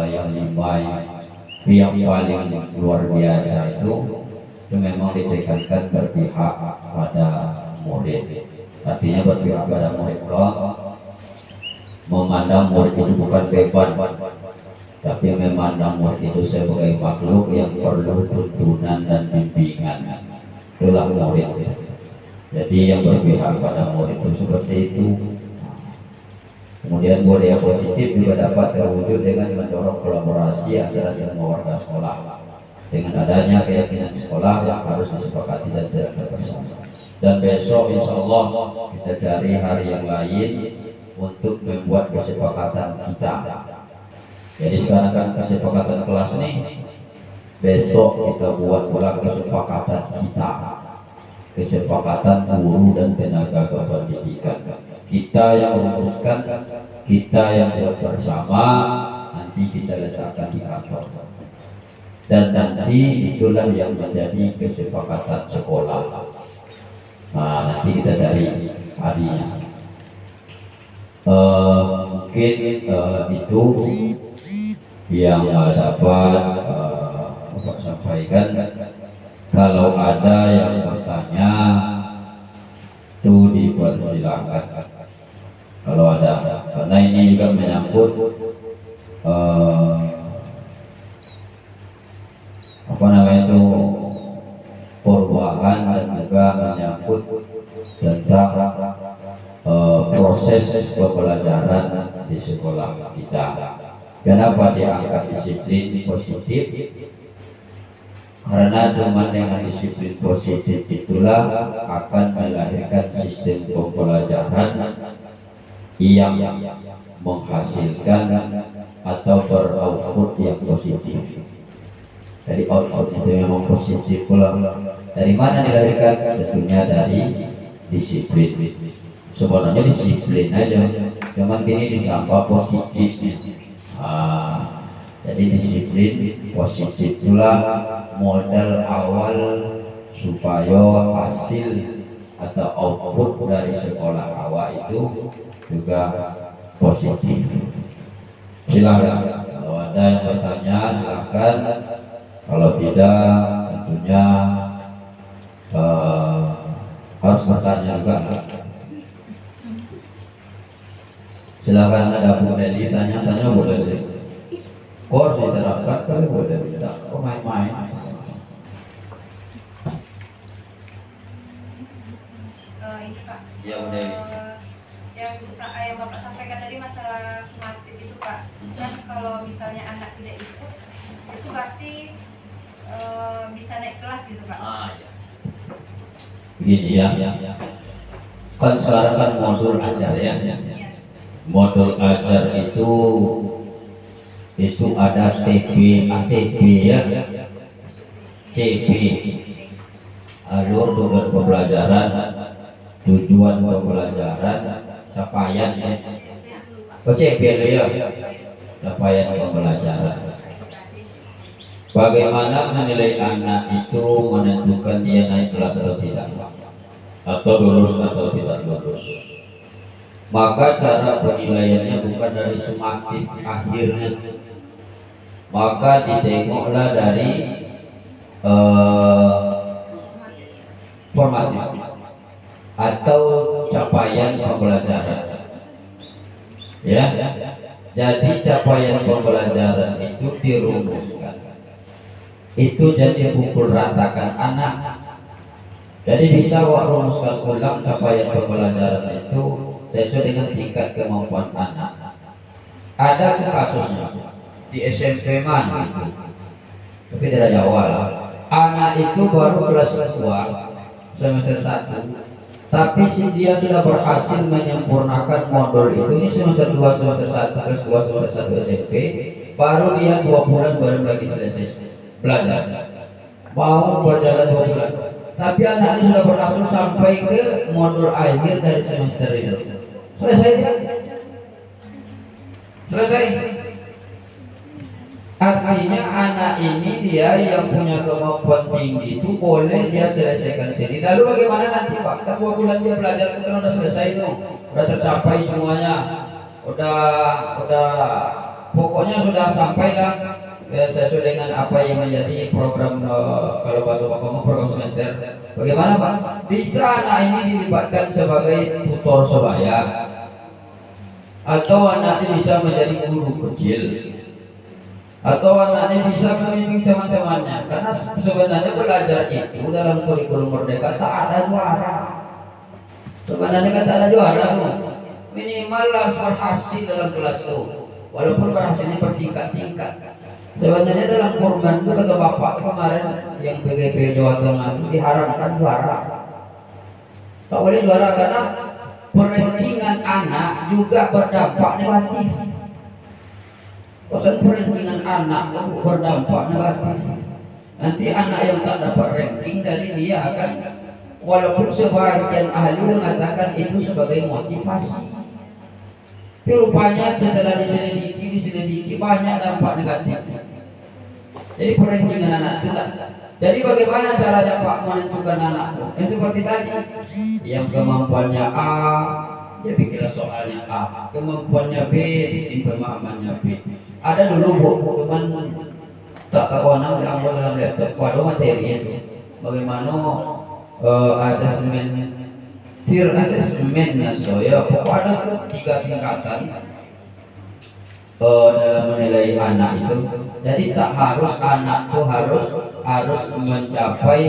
Speaker 1: yang 5 yang paling luar biasa itu memang ditekankan berpihak pada murid. Artinya berpihak pada murid, memandang murid itu bukan beban, tapi memandang murid itu sebagai makhluk yang perlu tuntunan dan bimbingan. Itulah murid. Jadi yang berpihak pada murid itu seperti itu. Kemudian budaya positif juga dapat terwujud dengan mendorong kolaborasi antara semua warga sekolah, dengan adanya keyakinan sekolah yang harus disepakati dan dilakukan bersama. Dan besok insya Allah kita cari hari yang lain untuk membuat kesepakatan kita. Jadi sekarang kan kesepakatan kelas nih, besok kita buat ulang kesepakatan kita, kesepakatan guru dan tenaga kependidikan. Kita yang memutuskan, kita yang buat bersama, nanti kita letakkan di kantor. Dan nanti itulah yang menjadi kesepakatan sekolah. Nah, nanti kita cari hadiahnya. Mungkin itu yang dapat Bapak sampaikan. Kalau ada yang bertanya, itu dipersilakan. Kalau ada, karena ini juga menyangkut apa namanya itu perubahan, dan juga menyangkut tentang proses pembelajaran di sekolah kita. Kenapa diangkat disiplin positif? Karena cuma dengan disiplin positif itulah akan melahirkan sistem pembelajaran yang menghasilkan atau beroutput yang positif. Jadi output itu memang positif pula. Dari mana dilahirkan? Tentunya dari disiplin. Sebenarnya disiplin aja, cuman kini disangka positif. Jadi disiplin positif itulah modal awal supaya hasil atau output dari sekolah awal itu juga positif. Silakan kalau ada yang bertanya, silakan. Kalau tidak, tentunya harus bertanya juga. Silakan, ada Bu Deli, tanya-tanya Bu Deli. Kok saya terapkan, tapi Bu Deli tidak. Kok main-main?
Speaker 3: Ini Pak.
Speaker 1: Ya Bu Deli.
Speaker 3: Yang Bapak sampaikan tadi masalah sumatif itu Pak. Dan kalau misalnya anak tidak ikut, itu berarti bisa naik kelas gitu Pak.
Speaker 1: Ya. Begini ya. Kan sekarang kan modul ajar ya. Modul ajar itu ada TP, ATP ya, CP, alur tugas pembelajaran, tujuan pembelajaran, capaian ya. OCP ya, capaian pembelajaran. Bagaimana menilai anak itu menentukan dia naik kelas atau tidak, atau lulus atau tidak lulus? Maka cara penilaiannya bukan dari sumatif akhirnya, maka ditengoklah dari formatif atau capaian pembelajaran. Ya, jadi capaian pembelajaran itu dirumuskan, itu jadi pukul ratakan anak. Jadi bisa rumuskan ulang capaian pembelajaran itu sesuai dengan tingkat kemampuan anak. Ada tuh kasusnya di SMP mana itu, tapi dari awal anak itu baru kelas 2 semester 1, tapi dia sudah berhasil menyempurnakan modul itu. Ini semester 2 semester 1 kelas 2 semester 1 SMP, baru dia 2 bulan baru lagi selesai belajar, mau berjalan 2 bulan, tapi anak ini sudah berhasil sampai ke modul akhir dari semester itu. Selesai. Artinya anak ini dia yang punya kemampuan tinggi itu boleh dia selesaikan sini. Lalu bagaimana nanti Pak? Kan 2 bulan dia belajar itu kan udah selesai tuh, udah tercapai semuanya, udah pokoknya sudah sampai lah sesuai dengan apa yang menjadi program kalau bahasa Bapak program semester. Bagaimana Pak? Bisa anak ini dilibatkan sebagai tutor sebaya, atau anaknya bisa menjadi guru kecil, atau anaknya bisa membimbing teman-temannya. Karena sebenarnya belajar itu dalam kurikulum Merdeka tak ada juara. Sebenarnya kan tak ada juara tuh. Minimal harus berhasil dalam kelas tuh, walaupun berhasilnya bertingkat-tingkat. Sebenarnya dalam kurban itu kata Bapak kemarin yang PGP Jawa Tengah itu diharamkan juara. Tak boleh juara karena perankingan anak juga berdampak negatif. Pesan perankingan anak itu berdampak negatif. Nanti anak yang tak dapat ranking dari dia akan, walaupun sebagian ahli mengatakan itu sebagai motivasi, tapi rupanya setelah diselidiki banyak dampak negatif. Jadi perankingan anak itu lah. Jadi bagaimana caranya Pak menentukan anak itu? Yang seperti tadi, yang kemampuannya A, dia bikinlah soalnya A, kemampuannya B, bikin pemahamannya B. Ada dulu Bu, cuman tak kawanan diambil dalam laptop, waduh materi itu. Bagaimana asesmen, tier asesmennya ya, ada 3 tingkatan dalam menilai anak itu. Jadi tak harus anak itu harus mencapai,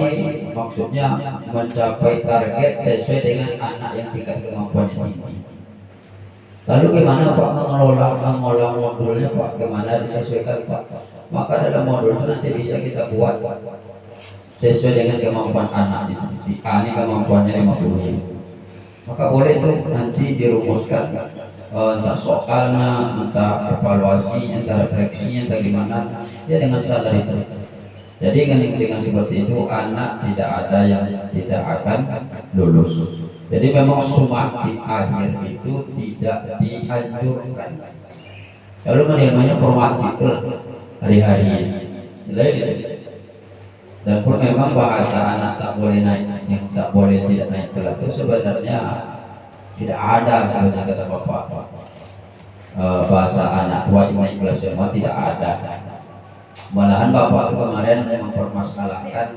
Speaker 1: maksudnya mencapai target sesuai dengan anak yang tingkat kemampuan tinggi. Lalu gimana Pak mengolah modulnya Pak? Gimana disesuaikan Pak? Maka dalam modul itu nanti bisa kita buat sesuai dengan kemampuan anak itu. Si A ini kemampuannya 50. Maka boleh itu nanti dirumuskan, entah soalnya, entah evaluasi, entah refleksinya, entah gimana ya dengan sadar itu. Jadi dengan seperti itu anak tidak ada yang tidak akan lulus. Jadi memang sumatif akhir itu tidak dianjurkan. Lalu menilainya formatif hari-hari. Dan pun memang bahasa anak tak boleh naik, yang tak boleh tidak naik kelas itu sebenarnya tidak ada sebenarnya kata Bapak. Bahasa anak wajib naik kelas semua tidak ada. Malahan Bapak itu kemarin mempermasalahkan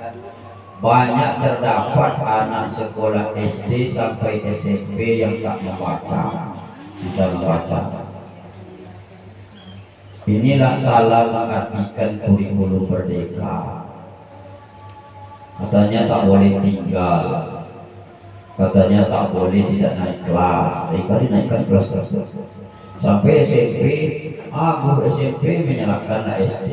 Speaker 1: banyak terdapat anak sekolah SD sampai SMP yang tak bisa membaca. Inilah salah mengartikan kurikulum Merdeka. Katanya tak boleh tinggal, katanya tak boleh tidak naik kelas, sehingga dinaikkan kelas sampai SMP. Guru SMP menyalahkan SD.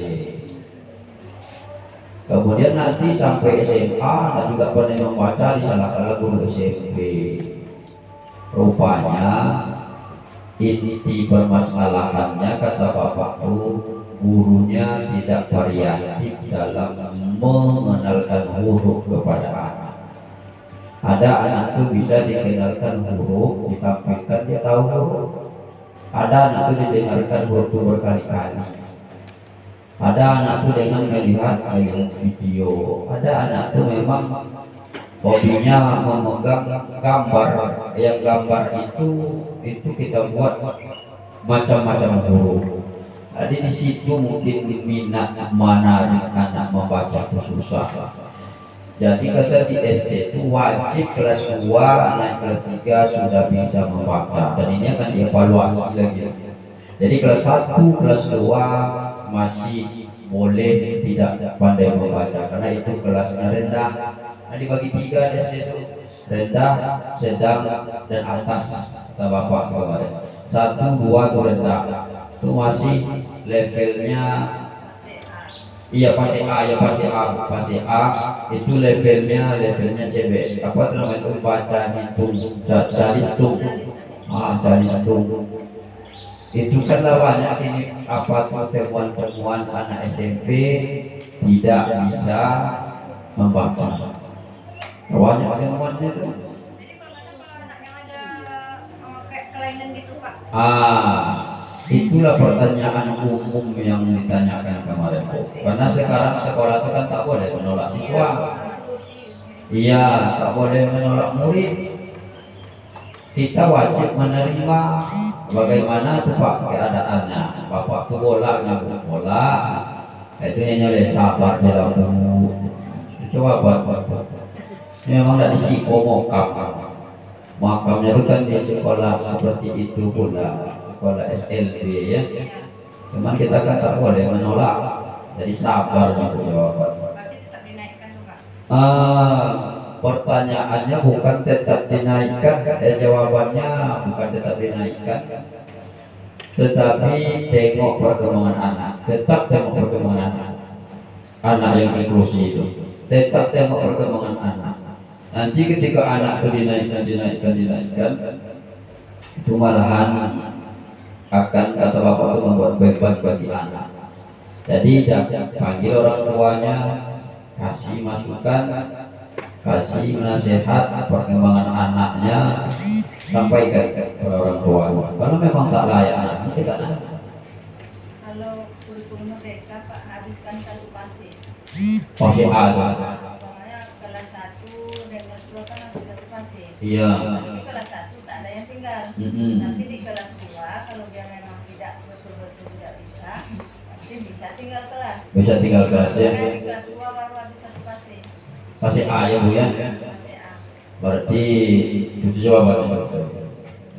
Speaker 1: Kemudian nanti sampai SMA dan juga pandai membaca disalahkan guru SMP. Rupanya inti permasalahannya kata Bapakku, gurunya tidak variatif dalam mengenalkan huruf kepada anak. Ada anak tuh bisa dikenalkan huruf, ditampilkan dia tahu huruf. Ada anak tuh didengarkan huruf itu berkali-kali. Ada anak tuh dengan melihat video. Ada anak tuh memang hobinya memegang gambar. Yang gambar itu kita buat macam-macam huruf. Jadi di situ mungkin minat menarik anak membaca itu susah. Jadi kelas di SD itu wajib kelas 2 naik kelas 3 sudah bisa membaca. Dan ini akan dievaluasi lagi. Jadi kelas 1, kelas 2 masih boleh tidak pandai membaca karena itu kelasnya rendah. Nah dibagi 3 SD itu rendah, sedang, dan atas. Kata bapak kemarin 1, 2 itu rendah. Itu masih levelnya. Iya pasti A, ya pasti A itu levelnya CB. Apa namanya itu baca hitung, calistung, calistung. Itu kan banyak ini apa tuh temuan anak SMP tidak bisa membaca. Banyak temuannya itu.
Speaker 3: Jadi kalau anak yang ada kayak kelainan gitu Pak.
Speaker 1: Itulah pertanyaan umum yang ditanyakan kemarin. Karena sekarang sekolah itu kan tak boleh menolak siswa. Iya, tak boleh menolak murid. Kita wajib menerima bagaimana tuh Pak keadaannya. Bapak tuh bola. Itu nyoleh sabar di dalam. Coba buat. Memang tidak disiko makamnya itu kan di sekolah seperti itu pula. Sekolah SLB ya, cuman kita kan tak boleh menolak, jadi sabar gitu jawaban.
Speaker 3: Berarti tetap dinaikkan tuh Pak.
Speaker 1: Pertanyaannya bukan tetap dinaikkan, jawabannya bukan tetap dinaikkan, tetapi tengok perkembangan anak, tetap tengok perkembangan anak yang inklusi itu, tetap tengok perkembangan anak. Nanti ketika anak itu dinaikkan, itu malahan akan kata bapak itu membuat beban bagi anak. Jadi panggil orang tuanya, kasih masukan, kasih nasihat perkembangan anaknya, sampaikan kepada orang tua. Kalau memang tak layak, kita ada.
Speaker 2: Kalau kurikulum mereka Pak habiskan satu fase.
Speaker 1: Pakai A.
Speaker 2: Pokoknya kelas 1 dan kelas 2 kan habis satu fase.
Speaker 1: Iya.
Speaker 2: Tapi kelas 1 tak ada yang tinggal. Nanti di kelas 2 kalau dia memang tidak betul-betul tidak bisa, nanti bisa tinggal kelas.
Speaker 1: Bisa tinggal kelas ya.
Speaker 2: Di kelas 2 baru habis satu fase.
Speaker 1: Fase A ya Bu ya.
Speaker 2: Fase A.
Speaker 1: Berarti itu jawabannya.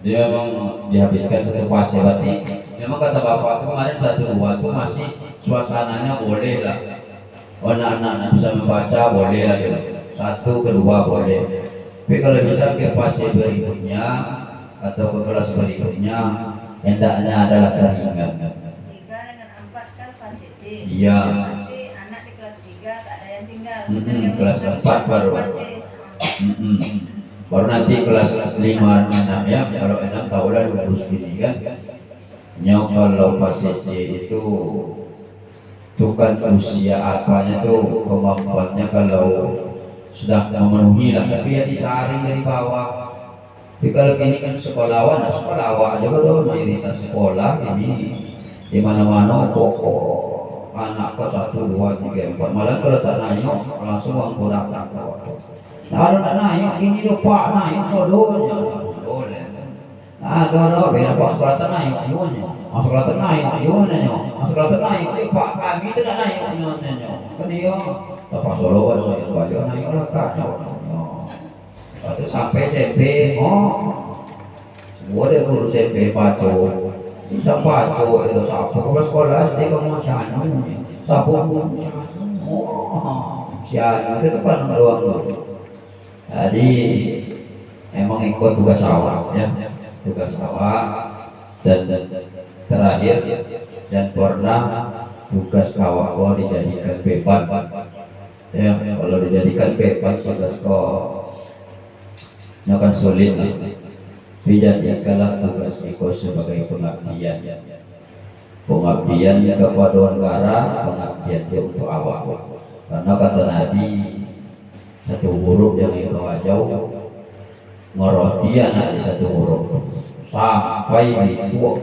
Speaker 1: Dia memang dihabiskan satu fase. Berarti memang kata bapak itu kemarin 1, 2 itu masih suasananya boleh lah. Anak-anak bisa membaca boleh lah gitu. 1, 2 boleh. Tapi kalau bisa ke fase berikutnya atau ke kelas berikutnya, hendaknya adalah saringan.
Speaker 2: 3 dengan 4 kan fase D.
Speaker 1: Iya.
Speaker 2: Nanti anak di kelas 3 tak ada yang tinggal.
Speaker 1: Kelas 4 baru. Baru nanti kelas 5, 6 ya. Kalau 6 tahulah lulus gini kan. Kalau fase C itu kan usia apanya tuh kemampuannya kalau sudah memenuhi lah, tapi ya disaring dari bawah. Tapi kalau ini kan sekolahwan aja kalau mayoritas sekolah ini di mana-mana pokok anak ke 1, 2, 3, 4. Malah kalau tak naik langsung uang kurang tak. Kalau tak naik ini lupa naik sodonya boleh. Doro biar pas sekolah tak naik ayunya. Masuk kelas naik ayunya. Masuk kelas naik Pak kami tidak naik ayunya. Kan dia Bapak Solo baru naik lah kacau. Waktu sampai SMP, semua dia guru SMP baca, bisa baca itu sapu. Kalau sekolah SD kamu masih anu, sapu pun, siapa itu kan doang. Jadi emang ikut tugas awal ya, tugas awal dan terakhir dan pernah tugas awal dijadikan beban. Ya, kalau dijadikan beban tugas akan sulit lah. Dijadikanlah tugas itu sebagai pengabdian kepada negara, pengabdian untuk awak. Karena kata Nabi, satu huruf yang itu jauh ngeroti anak di satu huruf sampai besok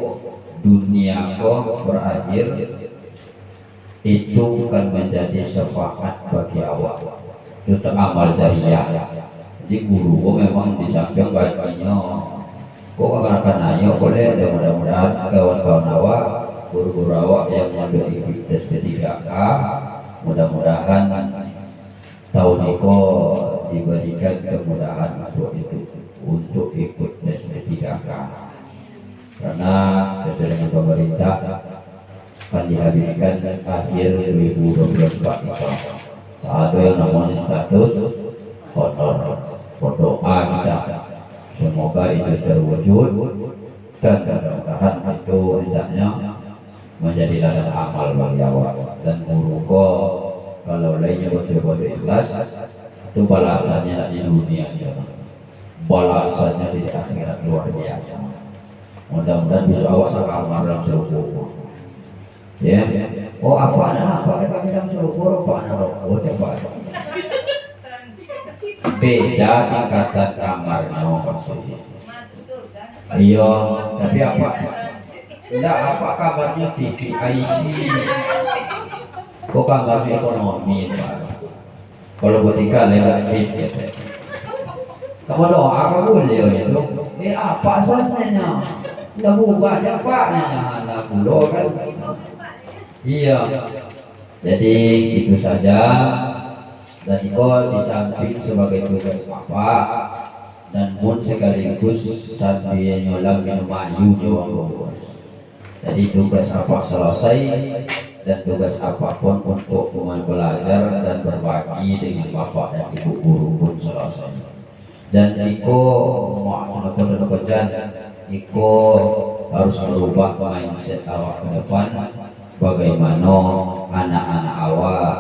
Speaker 1: dunia kau berakhir, itu akan menjadi syafaat bagi awak. Itu amal jariah. Jadi guru kau memang di samping gajinya kau akan nanya boleh, mudah-mudahan kawan-kawan awak, guru-guru awak yang mengambil tes P3K, mudah-mudahan tahun ini diberikan kemudahan untuk itu, untuk ikut tes P3K. Karena sesuai dengan pemerintah akan dihabiskan akhir 2024 itu. Tak ada yang namanya status honor. Berdoa kita semoga itu terwujud dan mudah-mudahan itu hendaknya menjadi ladang amal bagi awak. Dan guru ko kalau lainnya betul-betul ikhlas, itu balasannya di dunia ini, balasannya di akhirat luar biasa. Mudah-mudahan bisa awak sama amal dalam seluruh. Ya, oh apa kami dalam seluruh apa rokok coba. Beda tingkatan kamarnya maksudnya. Iya, tapi apa? Enggak, apa kabarnya VVIP? Kok kabarnya ekonomi, Pak? Kalau ketika lewat fit ya. Kamu doa kamu beliau itu. Apa soalnya? Udah buka aja Pak, anak pulau kan. Iya. Jadi itu saja. Dan itu disamping sebagai tugas Bapak dan pun sekaligus sambil nyolam minum ayu doang. Jadi tugas apa selesai dan tugas apapun untuk belajar dan berbagi dengan Bapak dan Ibu guru pun selesai. Dan Iko Iko harus merubah mindset awak ke depan, bagaimana anak-anak awak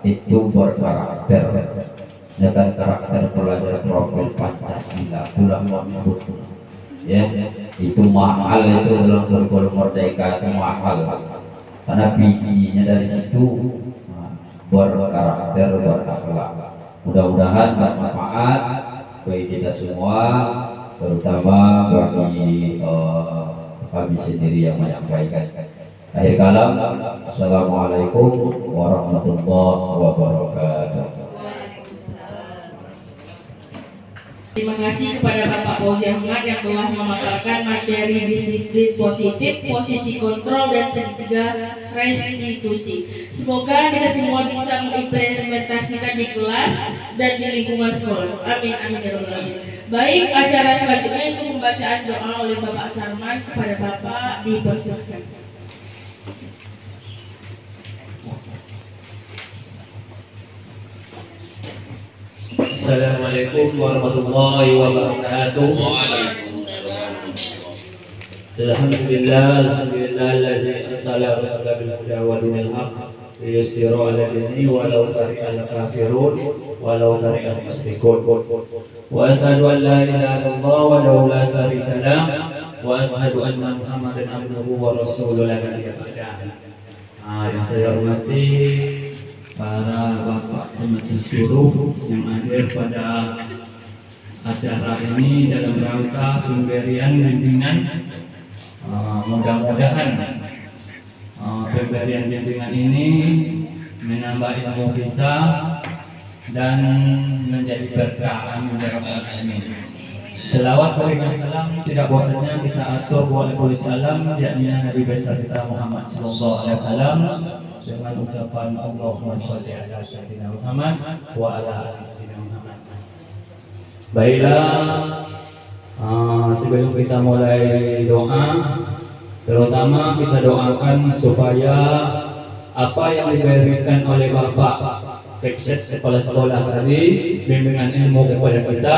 Speaker 1: itu berkarakter dengan karakter pelajar profil Pancasila, itulah maksud ya, itu mahal itu dalam kurikulum merdeka itu mahal karena visinya dari situ berkarakter berakhlak. Mudah-mudahan bermanfaat bagi kita semua, terutama bagi kami sendiri yang menyampaikan. Akhir kalam, assalamualaikum warahmatullahi wabarakatuh.
Speaker 2: Terima kasih kepada Bapak Fauzi Ahmad yang telah memaparkan materi disiplin positif, posisi kontrol, dan segitiga restitusi. Semoga kita semua bisa mengimplementasikan di kelas dan di lingkungan sekolah. Amin, amin ya rabbal alamin. Baik, acara selanjutnya itu pembacaan doa oleh Bapak Sarman kepada Bapak dipersilakan.
Speaker 4: Assalamualaikum warahmatullahi wabarakatuh. Alhamdulillahi arsala rasulahu bil huda wa dinil haqq liyusira 'ala dinihi walau karihal kafirun walau karihal musyrikun. Wa asyhadu an la ilaha illallah wa la syarika lah wa asyhadu anna Muhammadan abduhu wa rasuluhu la nabiyya ba'dahu. Yang saya hormati para bapak majelis guru yang hadir pada acara ini dalam rangka pemberian bimbingan. Mudah-mudahan pemberian bimbingan ini menambah ilmu kita dan menjadi berkah. Amin ya rabbal alamin. Selawat berikan salam tidak bosannya kita atur oleh polisi alam, yakni Nabi besar kita Muhammad sallallahu alaihi wasallam, dengan ucapan Allahumma sholli ala sayyidina Muhammad wa ala ali sayyidina Muhammad. Baiklah, sebelum kita mulai doa, terutama kita doakan supaya apa yang diberikan oleh Bapak kepala sekolah tadi, bimbingan ilmu kepada kita,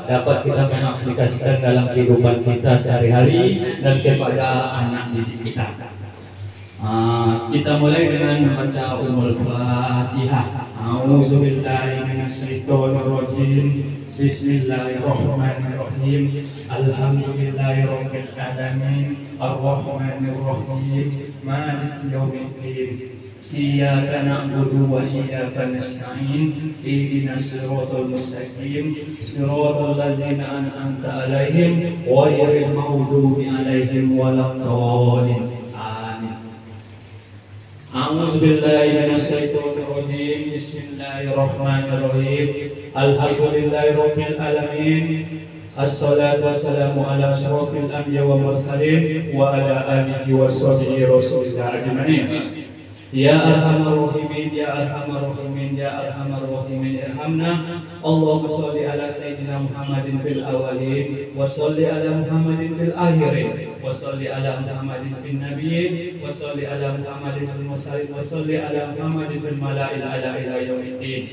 Speaker 4: dapat kita mengaplikasikan dalam kehidupan kita sehari-hari dan kepada anak didik kita. Kita mulai dengan membaca Ummul Fatihah. A'udzubillahi minasyaitonirrajim. Bismillahirrahmanirrahim. Alhamdulillahirabbil alamin. Arrahmanirrahim. Maliki yaumiddin. إياك نعبد وإياك نستعين اهدنا الصراط المستقيم صراط الذين أنعمت عليهم غير المغضوب عليهم ولا الضالين آمين. أعوذ بالله من الشيطان الرجيم بسم الله الرحمن الرحيم الحمد لله رب العالمين الصلاة والسلام على أشرف الأنبياء والمرسلين وعلى آله وصحبه رسول الله أجمعين. يا أرحم الراحمين يا أرحم الراحمين يا أرحم الراحمين ارحمنا. اللهم صل على سيدنا محمد في الأولين وصل على محمد في الآخرين وصل على محمد في النبيين وصل على محمد في المرسلين وصل على محمد في الملأ الأعلى إلى يوم الدين.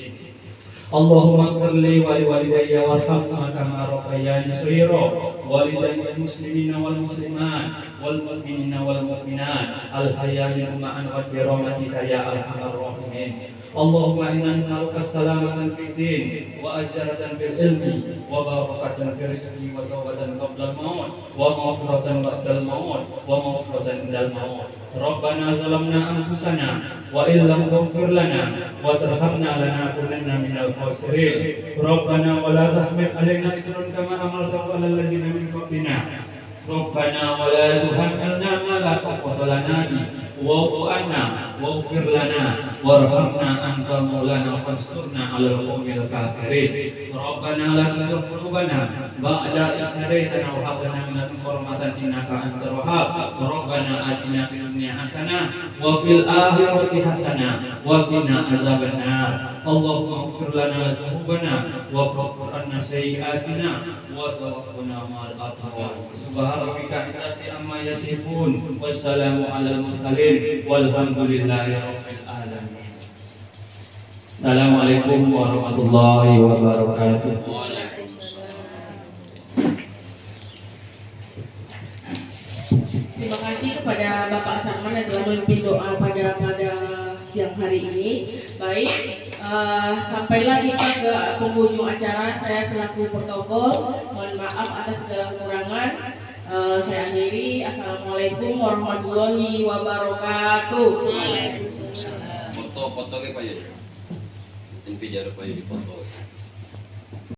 Speaker 4: اللهم اغفر لي ولوالدي وارحمهما كما ربياني صغيرا ولجميع المسلمين والمسلمات والمؤمنين والمؤمنات الحياء معا برحمتك يا ارحم الراحمين. اللهم انا نسالك السلامة في الدين واجرة في العلم وبركة في الرزق وتوبة قبل الموت ومغفرة بعد الموت ومغفرة عند الموت. ربنا ظلمنا انفسنا وان لم تغفر لنا وترحمنا لنكونن من الخاسرين. ربنا ولا تحمل علينا إصرا كما حملته على الذين من قبلنا. ربنا ولا تحملنا ما لا طاقة لنا به واعف عنا واغفر لنا وارحمنا أنت مولانا فانصرنا على القوم الكافرين. ربنا لا تزغ قلوبنا بعد إذ هديتنا وهب لنا من لدنك رحمة إنك أنت الوهاب. ربنا آتنا في الدنيا حسنة وفي الآخرة حسنة وقنا عذاب النار. اللهم اغفر لنا ذنوبنا وكفر عنا سيئاتنا وتوفنا مع الأبرار. سبحان ربك رب العزة عما يصفون والسلام على المرسلين والحمد لله رب العالمين. Assalamualaikum warahmatullahi wabarakatuh.
Speaker 2: Terima kasih kepada Bapak Sarman yang telah memimpin doa pada siang hari ini. Baik, sampailah kita ke penghujung acara. Saya selaku protokol mohon maaf atas segala kekurangan. Saya akhiri. Assalamualaikum warahmatullahi wabarakatuh.
Speaker 1: Foto-foto ke Pak Yudi. Video Pak Yudi foto.